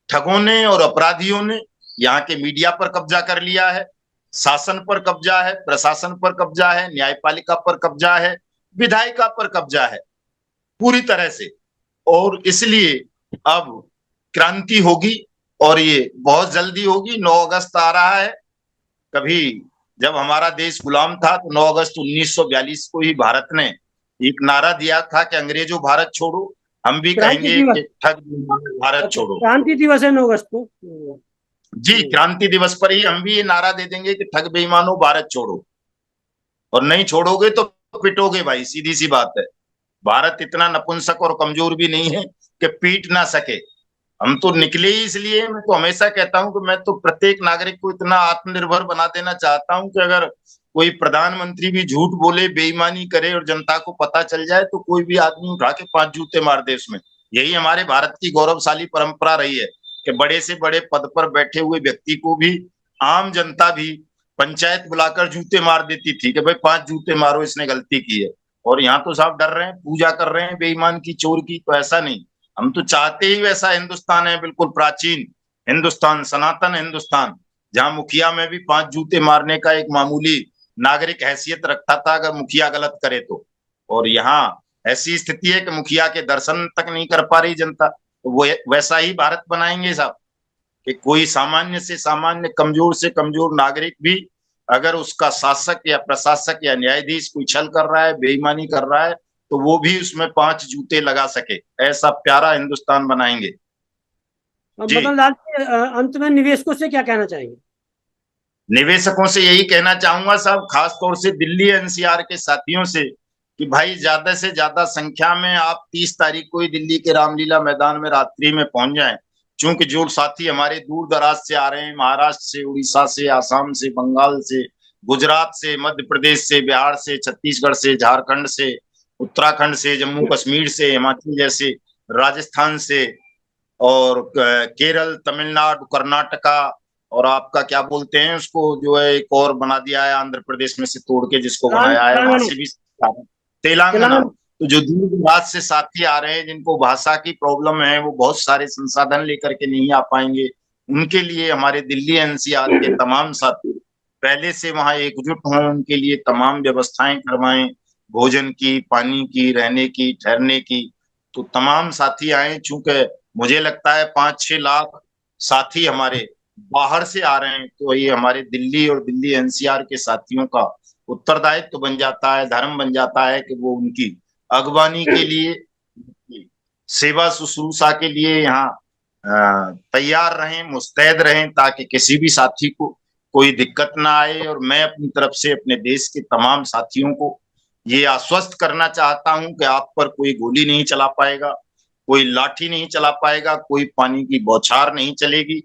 ठगों ने और अपराधियों ने यहाँ के मीडिया पर कब्जा कर लिया है, शासन पर कब्जा है, प्रशासन पर कब्जा है, न्यायपालिका पर कब्जा है, विधायिका पर कब्जा है पूरी तरह से। और इसलिए अब क्रांति होगी और ये बहुत जल्दी होगी। 9 अगस्त आ रहा है। कभी जब हमारा देश गुलाम था तो 9 अगस्त 1942 को ही भारत ने एक नारा दिया था कि अंग्रेजों भारत छोड़ो। हम भी कहेंगे कि ठग भारत छोड़ो। क्रांति दिवस है 9 अगस्त को। जी, क्रांति दिवस पर ही हम भी ये नारा दे देंगे कि ठग बेईमानों भारत छोड़ो, और नहीं छोड़ोगे तो पिटोगे भाई, सीधी सी बात है। भारत इतना नपुंसक और कमजोर भी नहीं है कि पीट ना सके। हम तो निकले ही इसलिए। मैं तो हमेशा कहता हूं कि मैं तो प्रत्येक नागरिक को इतना आत्मनिर्भर बना देना चाहता हूं कि अगर कोई प्रधानमंत्री भी झूठ बोले, बेईमानी करे और जनता को पता चल जाए तो कोई भी आदमी उठा के 5 जूते मार दे उसमें। यही हमारे भारत की गौरवशाली परंपरा रही है कि बड़े से बड़े पद पर बैठे हुए व्यक्ति को भी आम जनता भी पंचायत बुलाकर जूते मार देती थी कि भाई 5 जूते मारो, इसने गलती की है। और यहाँ तो साहब डर रहे हैं, पूजा कर रहे हैं बेईमान की, चोर की। तो ऐसा नहीं, हम तो चाहते ही वैसा हिंदुस्तान है, बिल्कुल प्राचीन हिंदुस्तान, सनातन हिंदुस्तान, जहां मुखिया में भी 5 जूते मारने का एक मामूली नागरिक हैसियत रखता था अगर मुखिया गलत करे तो। और यहाँ ऐसी स्थिति है कि मुखिया के दर्शन तक नहीं कर पा रही जनता। तो वो वैसा ही भारत बनाएंगे साहब कि कोई सामान्य से सामान्य, कमजोर से कमजोर नागरिक भी अगर उसका शासक या प्रशासक या न्यायाधीश कोई छल कर रहा है, बेईमानी कर रहा है, तो वो भी उसमें 5 जूते लगा सके। ऐसा प्यारा हिंदुस्तान बनाएंगे। मदन लाल जी, अंत में निवेशकों से क्या कहना चाहेंगे? निवेशकों से यही कहना चाहूंगा साहब, खास तौर से दिल्ली एनसीआर के साथियों से, कि भाई ज्यादा से ज्यादा संख्या में आप 30 तारीख को ही दिल्ली के रामलीला मैदान में रात्रि में पहुंच जाएं। चूंकि जो साथी हमारे दूर दराज से आ रहे हैं, महाराष्ट्र से, उड़ीसा से, आसाम से, बंगाल से, गुजरात से, मध्य प्रदेश से, बिहार से, छत्तीसगढ़ से, झारखंड से, उत्तराखंड से, जम्मू कश्मीर से, हिमाचल जैसे, राजस्थान से, और केरल, तमिलनाडु, कर्नाटका, और आपका क्या बोलते हैं उसको, जो है एक और बना दिया है आंध्र प्रदेश में से तोड़ के जिसको बनाया है, वहां से भी, तेलंगाना। तो जो दूर दराज से साथी आ रहे हैं जिनको भाषा की प्रॉब्लम है, वो बहुत सारे संसाधन लेकर के नहीं आ पाएंगे, उनके लिए हमारे दिल्ली एनसीआर के तमाम साथी पहले से वहां एकजुट हों, उनके लिए तमाम व्यवस्थाएं करवाएं, भोजन की, पानी की, रहने की, ठहरने की। तो तमाम साथी आए। चूंकि मुझे लगता है 5-6 लाख साथी हमारे बाहर से आ रहे हैं, तो ये हमारे दिल्ली और दिल्ली एनसीआर के साथियों का उत्तरदायित्व तो बन जाता है, धर्म बन जाता है कि वो उनकी अगवानी के लिए, सेवा शुश्रूषा के लिए यहाँ तैयार रहें, मुस्तैद रहें, ताकि किसी भी साथी को कोई दिक्कत ना आए। और मैं अपनी तरफ से अपने देश के तमाम साथियों को ये आश्वस्त करना चाहता हूं कि आप पर कोई गोली नहीं चला पाएगा, कोई लाठी नहीं चला पाएगा, कोई पानी की बौछार नहीं चलेगी।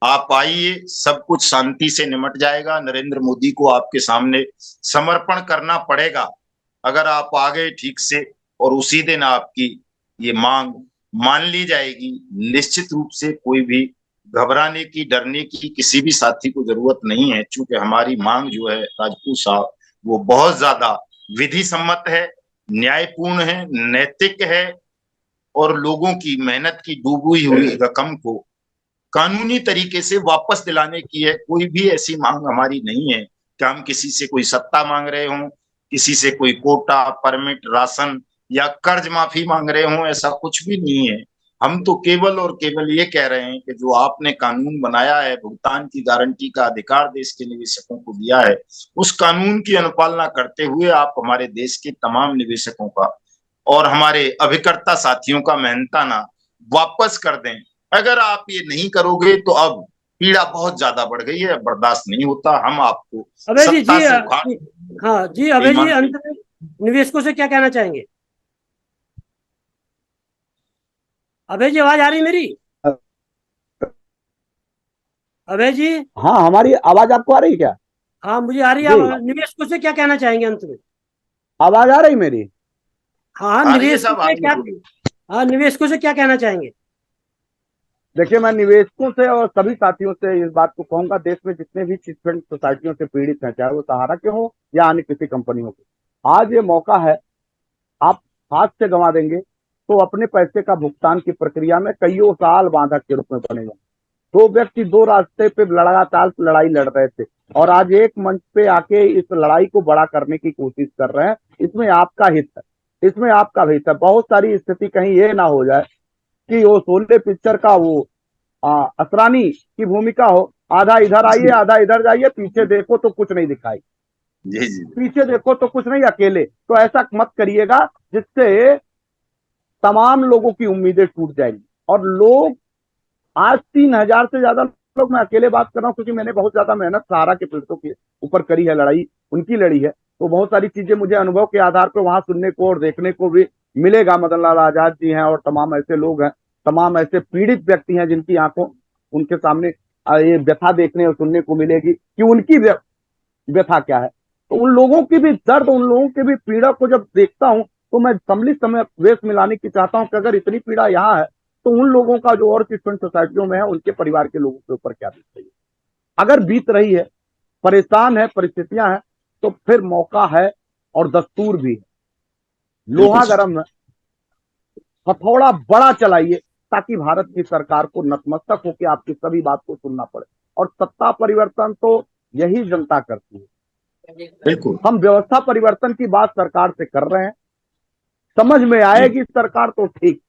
आप आइए, सब कुछ शांति से निमट जाएगा। नरेंद्र मोदी को आपके सामने समर्पण करना पड़ेगा। अगर आप आ गए ठीक से और उसी दिन आपकी ये मांग मान ली जाएगी, निश्चित रूप से कोई भी घबराने की, डरने की किसी भी साथी को जरूरत नहीं है। चूंकि हमारी मांग जो है राजपूत साहब, वो बहुत ज्यादा विधि सम्मत है, न्यायपूर्ण है, नैतिक है, और लोगों की मेहनत की डूबी हुई रकम को कानूनी तरीके से वापस दिलाने की है। कोई भी ऐसी मांग हमारी नहीं है कि हम किसी से कोई सत्ता मांग रहे हों, किसी से कोई कोटा, परमिट, राशन या कर्ज माफी मांग रहे हों, ऐसा कुछ भी नहीं है। हम तो केवल और केवल ये कह रहे हैं कि जो आपने कानून बनाया है, भुगतान की गारंटी का अधिकार देश के निवेशकों को दिया है, उस कानून की अनुपालना करते हुए आप हमारे देश के तमाम निवेशकों का और हमारे अभिकर्ता साथियों का मेहनताना वापस कर दें। अगर आप ये नहीं करोगे तो अब पीड़ा बहुत ज्यादा बढ़ गई है, बर्दाश्त नहीं होता। हम आपको अभय जी, सत्ता से हाँ जी, अभय जी, अंत में निवेशकों से क्या कहना चाहेंगे? अभय जी, आवाज आ रही मेरी? अभय जी। हाँ, हमारी आवाज आपको आ रही है क्या? हाँ, मुझे आ रही है। जी, आप निवेशकों से क्या कहना चाहेंगे अंत में? आवाज आ रही मेरी? हाँ हाँ, आ रही है निवेशकों साहब, आ से रही क्या? है। हाँ, निवेशकों से क्या कहना चाहेंगे? देखिए, मैं निवेशकों से और सभी साथियों से इस बात को कहूंगा, देश में जितने भी चिटफंड सोसाइटियों से पीड़ित हैं, चाहे वो सहारा के हो या अन्य किसी कंपनियों के, आज ये मौका है। आप हाथ से गंवा देंगे तो अपने पैसे का भुगतान की प्रक्रिया में कईयों साल बाधक के रूप में बनेगा। दो व्यक्ति दो रास्ते पे लगातार लड़ाई लड़ रहे थे और आज एक मंच पे आके इस लड़ाई को बड़ा करने की कोशिश कर रहे हैं। इसमें आपका हित है, इसमें आपका भी हित है। बहुत सारी स्थिति कहीं ये ना हो जाए कि वो शोले पिक्चर का वो असरानी की भूमिका हो, आधा इधर आइए आधा इधर जाइए, पीछे देखो तो कुछ नहीं दिखाई, जी जी। पीछे देखो तो कुछ नहीं, अकेले। तो ऐसा मत करिएगा जिससे तमाम लोगों की उम्मीदें टूट जाएंगी। और लोग आज 3,000 से ज्यादा लोग, मैं अकेले बात कर रहा हूँ क्योंकि मैंने बहुत ज्यादा मेहनत सहारा के पीड़ितों के ऊपर करी है, लड़ाई उनकी लड़ी है, तो बहुत सारी चीजें मुझे अनुभव के आधार पर वहां सुनने को और देखने को भी मिलेगा। मदन लाल आजाद जी हैं और तमाम ऐसे लोग हैं, तमाम ऐसे पीड़ित व्यक्ति हैं जिनकी आंखों उनके सामने ये व्यथा देखने और सुनने को मिलेगी कि उनकी व्यथा क्या है। तो उन लोगों की भी दर्द, उन लोगों की भी पीड़ा को जब देखता हूं तो मैं सम्मिलित समय वेश मिलाने की चाहता हूं कि अगर इतनी पीड़ा यहाँ है तो उन लोगों का जो और चिटफंड सोसाइटियों में है उनके परिवार के लोगों के ऊपर क्या बीत रही है। अगर बीत रही है, परेशान है, परिस्थितियां हैं, तो फिर मौका है और दस्तूर भी है। बिल्कुल लोहा सर। गर्म है, हथौड़ा बड़ा चलाइए ताकि भारत की सरकार को नतमस्तक होकर आपकी सभी बात को सुनना पड़े। और सत्ता परिवर्तन तो यही जनता करती है। बिल्कुल। हम व्यवस्था परिवर्तन की बात सरकार से कर रहे हैं, समझ में जी। आएगी सरकार तो ठीक।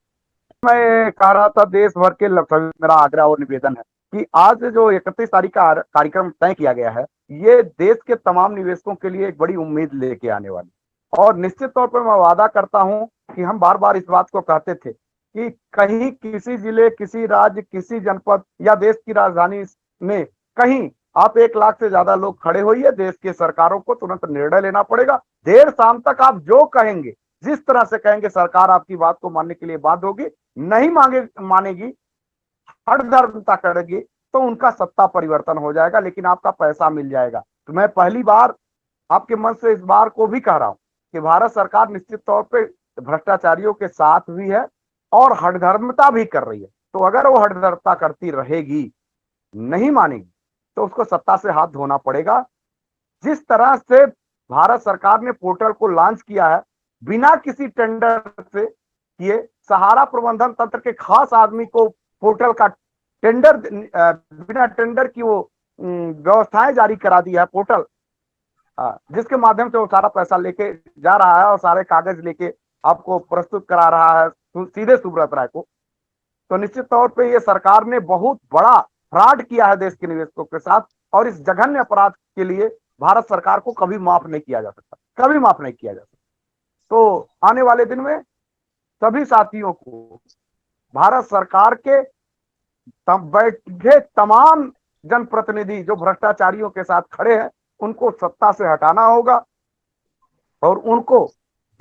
मैं कह रहा था, देश भर के लगभग मेरा आग्रह और निवेदन है कि आज जो 31 तारीख का कार्यक्रम तय किया गया है, ये देश के तमाम निवेशकों के लिए एक बड़ी उम्मीद लेके आने वाली। और निश्चित तौर पर मैं वादा करता हूं कि हम बार बार इस बात को कहते थे कि कहीं किसी जिले, किसी राज्य, किसी जनपद या देश की राजधानी में कहीं आप 1 लाख से ज्यादा लोग खड़े होइए, देश की सरकारों को तुरंत निर्णय लेना पड़ेगा। देर शाम तक आप जो कहेंगे, जिस तरह से कहेंगे, सरकार आपकी बात को मानने के लिए बाध्य होगी। नहीं मानेगी, हठधर्मता करेगी, तो उनका सत्ता परिवर्तन हो जाएगा, लेकिन आपका पैसा मिल जाएगा। तो मैं पहली बार आपके मन से इस बार को भी कह रहा हूं कि भारत सरकार निश्चित तौर पे भ्रष्टाचारियों के साथ भी है और हठधर्मता भी कर रही है। तो अगर वो हठधर्मता करती रहेगी, नहीं मानेगी, तो उसको सत्ता से हाथ धोना पड़ेगा। जिस तरह से भारत सरकार ने पोर्टल को लॉन्च किया है, बिना किसी टेंडर से किए, सहारा प्रबंधन तंत्र के खास आदमी को पोर्टल का टेंडर, बिना टेंडर की वो व्यवस्थाएं जारी करा दी है। पोर्टल जिसके माध्यम से वो सारा पैसा लेके जा रहा है और सारे कागज लेके आपको प्रस्तुत करा रहा है सीधे सुब्रत राय को। तो निश्चित तौर पे ये सरकार ने बहुत बड़ा फ्रॉड किया है देश के निवेशकों के साथ, और इस जघन्य अपराध के लिए भारत सरकार को कभी माफ नहीं किया जा सकता, कभी माफ नहीं किया जा सकता। तो आने वाले दिन में सभी साथियों को भारत सरकार के बैठे तमाम जनप्रतिनिधि जो भ्रष्टाचारियों के साथ खड़े हैं, उनको सत्ता से हटाना होगा और उनको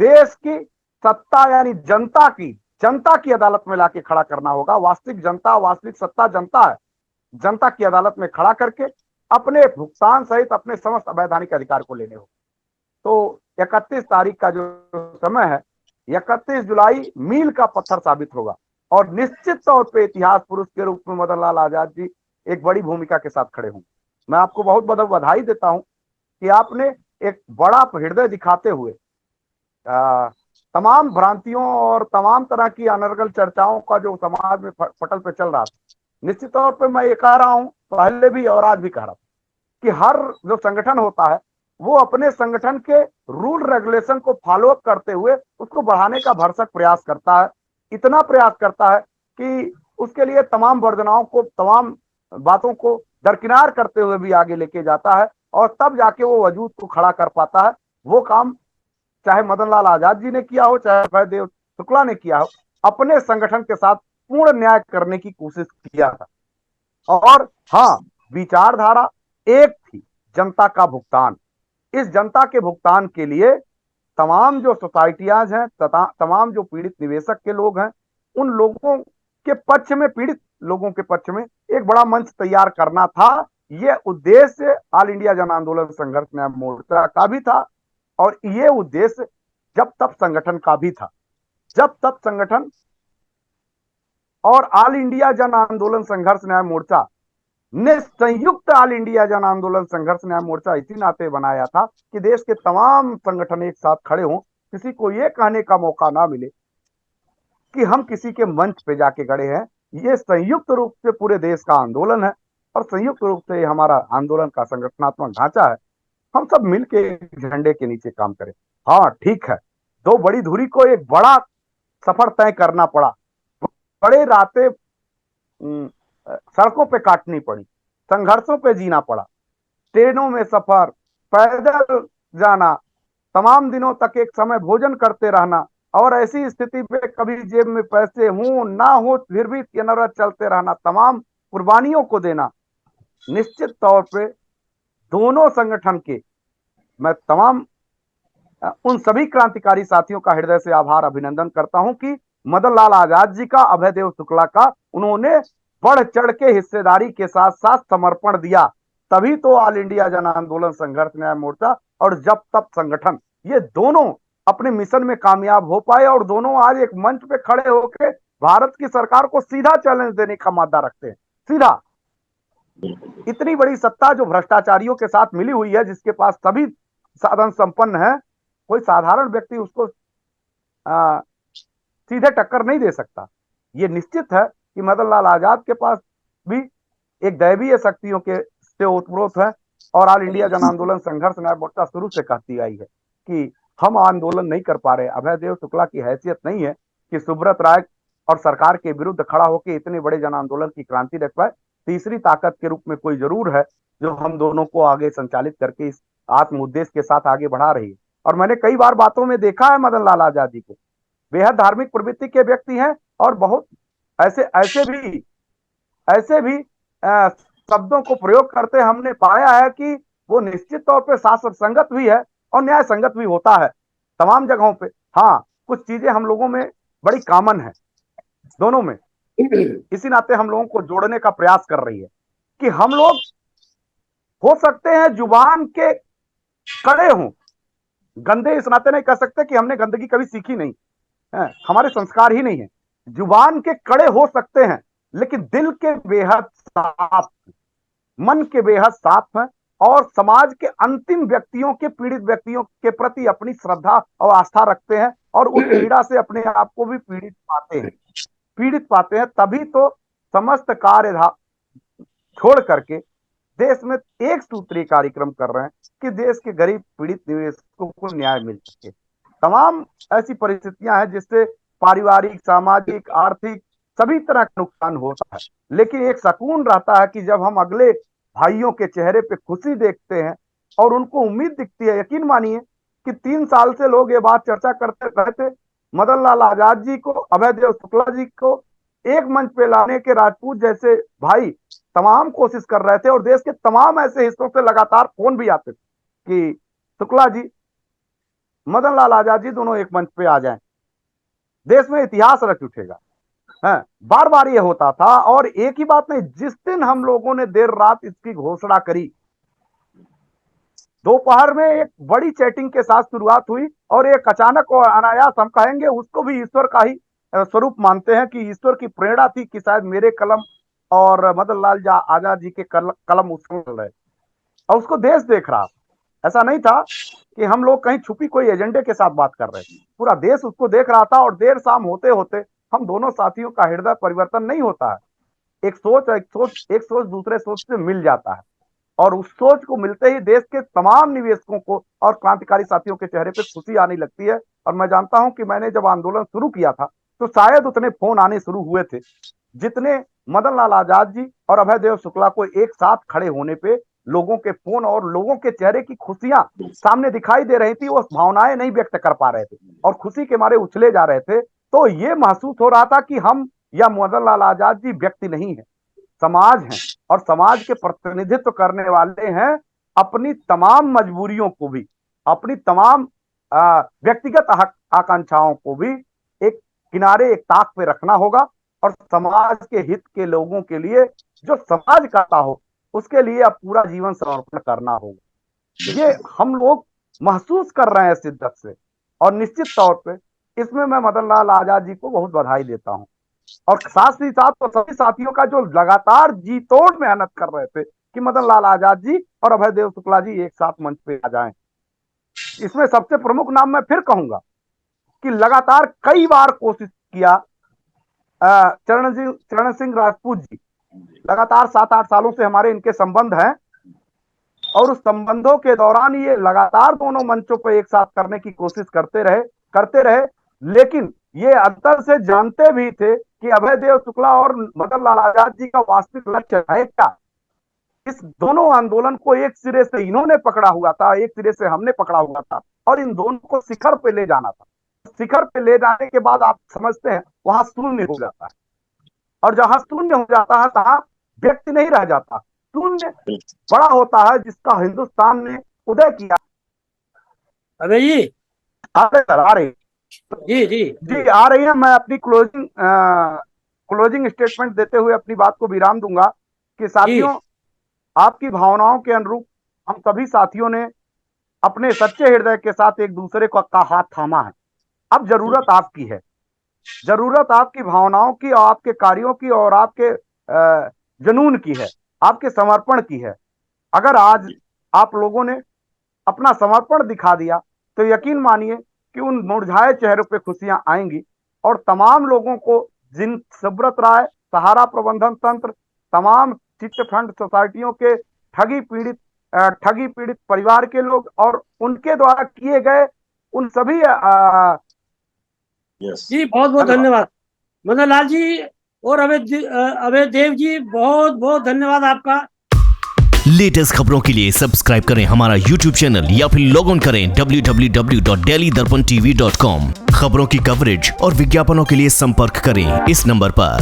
देश की सत्ता यानी जनता की अदालत में लाके खड़ा करना होगा। वास्तविक जनता, वास्तविक सत्ता जनता है। जनता की अदालत में खड़ा करके अपने भुगतान सहित अपने समस्त अवैधानिक अधिकार को लेने होगा। तो 31 तारीख का जो समय है, 31 जुलाई मील का पत्थर साबित होगा और निश्चित तौर पे इतिहास पुरुष के रूप में मदन लाल आजाद जी एक बड़ी भूमिका के साथ खड़े होंगे। मैं आपको बहुत बहुत बधाई देता हूं कि आपने एक बड़ा हृदय दिखाते हुए तमाम भ्रांतियों और तमाम तरह की अनर्गल चर्चाओं का जो समाज में पटल पे चल रहा था, निश्चित तौर पे मैं ये कह रहा हूं, पहले भी और आज भी कह रहा हूं, कि हर जो संगठन होता है वो अपने संगठन के रूल रेगुलेशन को फॉलो अप करते हुए उसको बढ़ाने का भरसक प्रयास करता है। इतना प्रयास करता है कि उसके लिए तमाम वर्जनाओं को, तमाम बातों को दरकिनार करते हुए भी आगे लेके जाता है और तब जाके वो वजूद को खड़ा कर पाता है। वो काम चाहे मदन लाल आजाद जी ने किया हो, चाहे भयदेव शुक्ला ने किया हो, अपने संगठन के साथ पूर्ण न्याय करने की कोशिश किया था। और हाँ, विचारधारा एक थी, जनता का भुगतान। इस जनता के भुगतान के लिए तमाम जो सोसाइटियां हैं, तमाम जो पीड़ित निवेशक के लोग हैं, उन लोगों के पक्ष में, पीड़ित लोगों के पक्ष में एक बड़ा मंच तैयार करना था। ये उद्देश्य ऑल इंडिया जन आंदोलन संघर्ष न्याय मोर्चा का भी था और ये उद्देश्य जब तब संगठन का भी था। जब तब संगठन और ऑल इंडिया जन आंदोलन संघर्ष न्याय मोर्चा ने संयुक्त ऑल इंडिया जन आंदोलन संघर्ष न्याय मोर्चा इसी नाते बनाया था कि देश के तमाम संगठन एक साथ खड़े हों, किसी को यह कहने का मौका ना मिले कि हम किसी के मंच पे जाके खड़े हैं। ये संयुक्त रूप से पूरे देश का आंदोलन है और संयुक्त रूप से हमारा आंदोलन का संगठनात्मक ढांचा है। हम सब मिलके झंडे के नीचे काम करें। हाँ ठीक है, दो बड़ी धुरी को एक बड़ा सफर तय करना पड़ा, बड़े रातें सड़कों पे काटनी पड़ी, संघर्षों पे जीना पड़ा, ट्रेनों में सफर, पैदल जाना, तमाम दिनों तक एक समय भोजन करते रहना और ऐसी स्थिति पे कभी जेब में पैसे हो ना हो फिर भी अनवरत चलते रहना, तमाम कुर्बानियों को देना। निश्चित तौर पे दोनों संगठन के मैं तमाम उन सभी क्रांतिकारी साथियों का हृदय से आभार अभिनंदन करता हूं कि मदन लाल आजाद जी का, अभयदेव शुक्ला का उन्होंने बढ़ चढ़ के हिस्सेदारी के साथ साथ समर्पण दिया, तभी तो ऑल इंडिया जन आंदोलन संघर्ष न्याय मोर्चा और जब तब संगठन ये दोनों अपने मिशन में कामयाब हो पाए और दोनों आज एक मंच पे खड़े होकर भारत की सरकार को सीधा चैलेंज देने का मादा रखते हैं। सीधा इतनी बड़ी सत्ता जो भ्रष्टाचारियों के साथ मिली हुई है, जिसके पास सभी साधन संपन्न है, कोई साधारण व्यक्ति उसको सीधे टक्कर नहीं दे सकता। ये निश्चित है कि मदन लाल आजाद के पास भी एक दैवीय शक्तियों के से ओतप्रोत है और ऑल इंडिया जन आंदोलन संघर्ष न्याय मोर्चा शुरू से कहती आई है कि हम आंदोलन नहीं कर पा रहे। अभयदेव शुक्ला की हैसियत नहीं है कि सुब्रत राय और सरकार के विरुद्ध खड़ा होकर इतने बड़े जन आंदोलन की क्रांति रख पाए। तीसरी ताकत के रूप में कोई जरूर है जो हम दोनों को आगे संचालित करके इस आत्म उद्देश्य के साथ आगे बढ़ा रही है। और मैंने कई बार बातों में देखा है मदन लाल आजाद जी को, बेहद धार्मिक प्रवृत्ति के व्यक्ति हैं और बहुत ऐसे भी शब्दों को प्रयोग करते हमने पाया है कि वो निश्चित तौर पे शास्त्र संगत भी है और न्याय संगत भी होता है तमाम जगहों पे। हाँ, कुछ चीजें हम लोगों में बड़ी कॉमन है दोनों में, इसी नाते हम लोगों को जोड़ने का प्रयास कर रही है कि हम लोग हो सकते हैं जुबान के कड़े हों, गंदे इस नाते नहीं कह सकते कि हमने गंदगी कभी सीखी नहीं है, हमारे संस्कार ही नहीं है। जुबान के कड़े हो सकते हैं लेकिन दिल के बेहद साफ, मन के बेहद साफ हैं और समाज के अंतिम व्यक्तियों के, पीड़ित व्यक्तियों के प्रति अपनी श्रद्धा और आस्था रखते हैं और उस पीड़ा से अपने आप को भी पीड़ित पाते हैं। तभी तो समस्त कार्य छोड़ करके देश में एक सूत्रीय कार्यक्रम कर रहे हैं कि देश के गरीब पीड़ित निवेशकों को न्याय मिल सके। तमाम ऐसी परिस्थितियां हैं जिससे पारिवारिक, सामाजिक, आर्थिक सभी तरह का नुकसान होता है, लेकिन एक सुकून रहता है कि जब हम अगले भाइयों के चेहरे पे खुशी देखते हैं और उनको उम्मीद दिखती है। यकीन मानिए कि 3 साल से लोग ये बात चर्चा करते रहे थे, मदन लाल आजाद जी को, अभयदेव शुक्ला जी को एक मंच पे लाने के राजपूत जैसे भाई तमाम कोशिश कर रहे थे और देश के तमाम ऐसे हिस्सों से लगातार फोन भी आते थे कि शुक्ला जी, मदन लाल आजाद जी दोनों एक मंच पे आ जाएं, देश में इतिहास रच उठेगा। बार बार ये होता था और एक ही बात नहीं, जिस दिन हम लोगों ने देर रात इसकी घोषणा करी, दोपहर में एक बड़ी चैटिंग के साथ शुरुआत हुई और एक अचानक और अनायास, हम कहेंगे उसको भी ईश्वर का ही स्वरूप मानते हैं कि ईश्वर की प्रेरणा थी कि शायद मेरे कलम और मदन लाल आजाद जी के कलम उछल रहे और उसको देश देख रहा। ऐसा नहीं था कि हम लोग कहीं छुपी कोई एजेंडे के साथ बात कर रहे थे, पूरा देश उसको देख रहा था और देर शाम होते होते हम दोनों साथियों का हृदय परिवर्तन नहीं होता है। एक सोच दूसरे सोच से मिल जाता है और उस सोच को मिलते ही देश के तमाम निवेशकों को और क्रांतिकारी साथियों के चेहरे पे खुशी आने लगती है। और मैं जानता हूं कि मैंने जब आंदोलन शुरू किया था तो शायद उतने फोन आने शुरू हुए थे जितने मदन लाल आजाद जी और अभयदेव शुक्ला को एक साथ खड़े होने पे लोगों के फोन और लोगों के चेहरे की खुशियां सामने दिखाई दे रही थी। वो भावनाएं नहीं व्यक्त कर पा रहे थे और खुशी के मारे उछले जा रहे थे। तो ये महसूस हो रहा था कि हम या मदन लाल आजाद जी व्यक्ति नहीं है, समाज है और समाज के प्रतिनिधित्व करने वाले हैं। अपनी तमाम मजबूरियों को भी, अपनी तमाम व्यक्तिगत आकांक्षाओं को भी एक किनारे, एक ताक पे रखना होगा और समाज के हित के लोगों के लिए जो समाज करता हो उसके लिए अब पूरा जीवन समर्पण करना होगा। ये हम लोग महसूस कर रहे हैं शिद्दत से, और निश्चित तौर पे इसमें मैं मदन लाल आजाद जी को बहुत बधाई देता हूं। और साथ ही साथ तो सभी साथियों का जो लगातार जी तोड़ मेहनत कर रहे थे कि मदन लाल आजाद जी और अभय देव शुक्ला जी एक साथ मंच पे आ जाएं। इसमें सबसे प्रमुख नाम मैं फिर कहूंगा कि लगातार कई बार कोशिश किया चरण सिंह राजपूत जी, लगातार 7-8 सालों से हमारे इनके संबंध हैं, और उस संबंधों के दौरान ये लगातार दोनों मंचों पर एक साथ करने की कोशिश करते रहे, लेकिन ये अंतर से जानते भी थे कि अभय देव शुक्ला और मदन लाल आजाद जी का वास्तविक लक्ष्य है क्या। इस दोनों आंदोलन को एक सिरे से इन्होंने पकड़ा हुआ था, एक सिरे से हमने पकड़ा हुआ था, और इन दोनों को शिखर पे ले जाना था। शिखर पे ले जाने के बाद आप समझते हैं वहां शून्य हो जाता है, और जहां शून्य हो जाता है तहां व्यक्ति नहीं रह जाता, शून्य बड़ा होता है जिसका हिंदुस्तान ने उदय किया। अबे जी आ रही जी आ रही है। मैं अपनी क्लोजिंग स्टेटमेंट देते हुए अपनी बात को विराम दूंगा कि साथियों, आपकी भावनाओं के अनुरूप हम सभी साथियों ने अपने सच्चे हृदय के साथ एक दूसरे का हाथ थामा है। अब जरूरत आपकी है, जरूरत आपकी भावनाओं की और आपके कार्यों की और आपके जुनून की है, आपके समर्पण की है। अगर आज आप लोगों ने अपना समर्पण दिखा दिया तो यकीन मानिए कि उन मुरझाए चेहरों पे खुशियां आएंगी, और तमाम लोगों को, जिन सुब्रत राय, सहारा प्रबंधन तंत्र, तमाम चिट फंड सोसाइटियों के ठगी पीड़ित परिवार के लोग और उनके द्वारा किए गए उन सभी जी बहुत बहुत धन्यवाद मदन लाल जी और अभय देव जी, बहुत बहुत धन्यवाद आपका। लेटेस्ट खबरों के लिए सब्सक्राइब करें हमारा YouTube चैनल या फिर लॉग इन करें www.delhidarpantv.com। खबरों की कवरेज और विज्ञापनों के लिए संपर्क करें इस नंबर पर।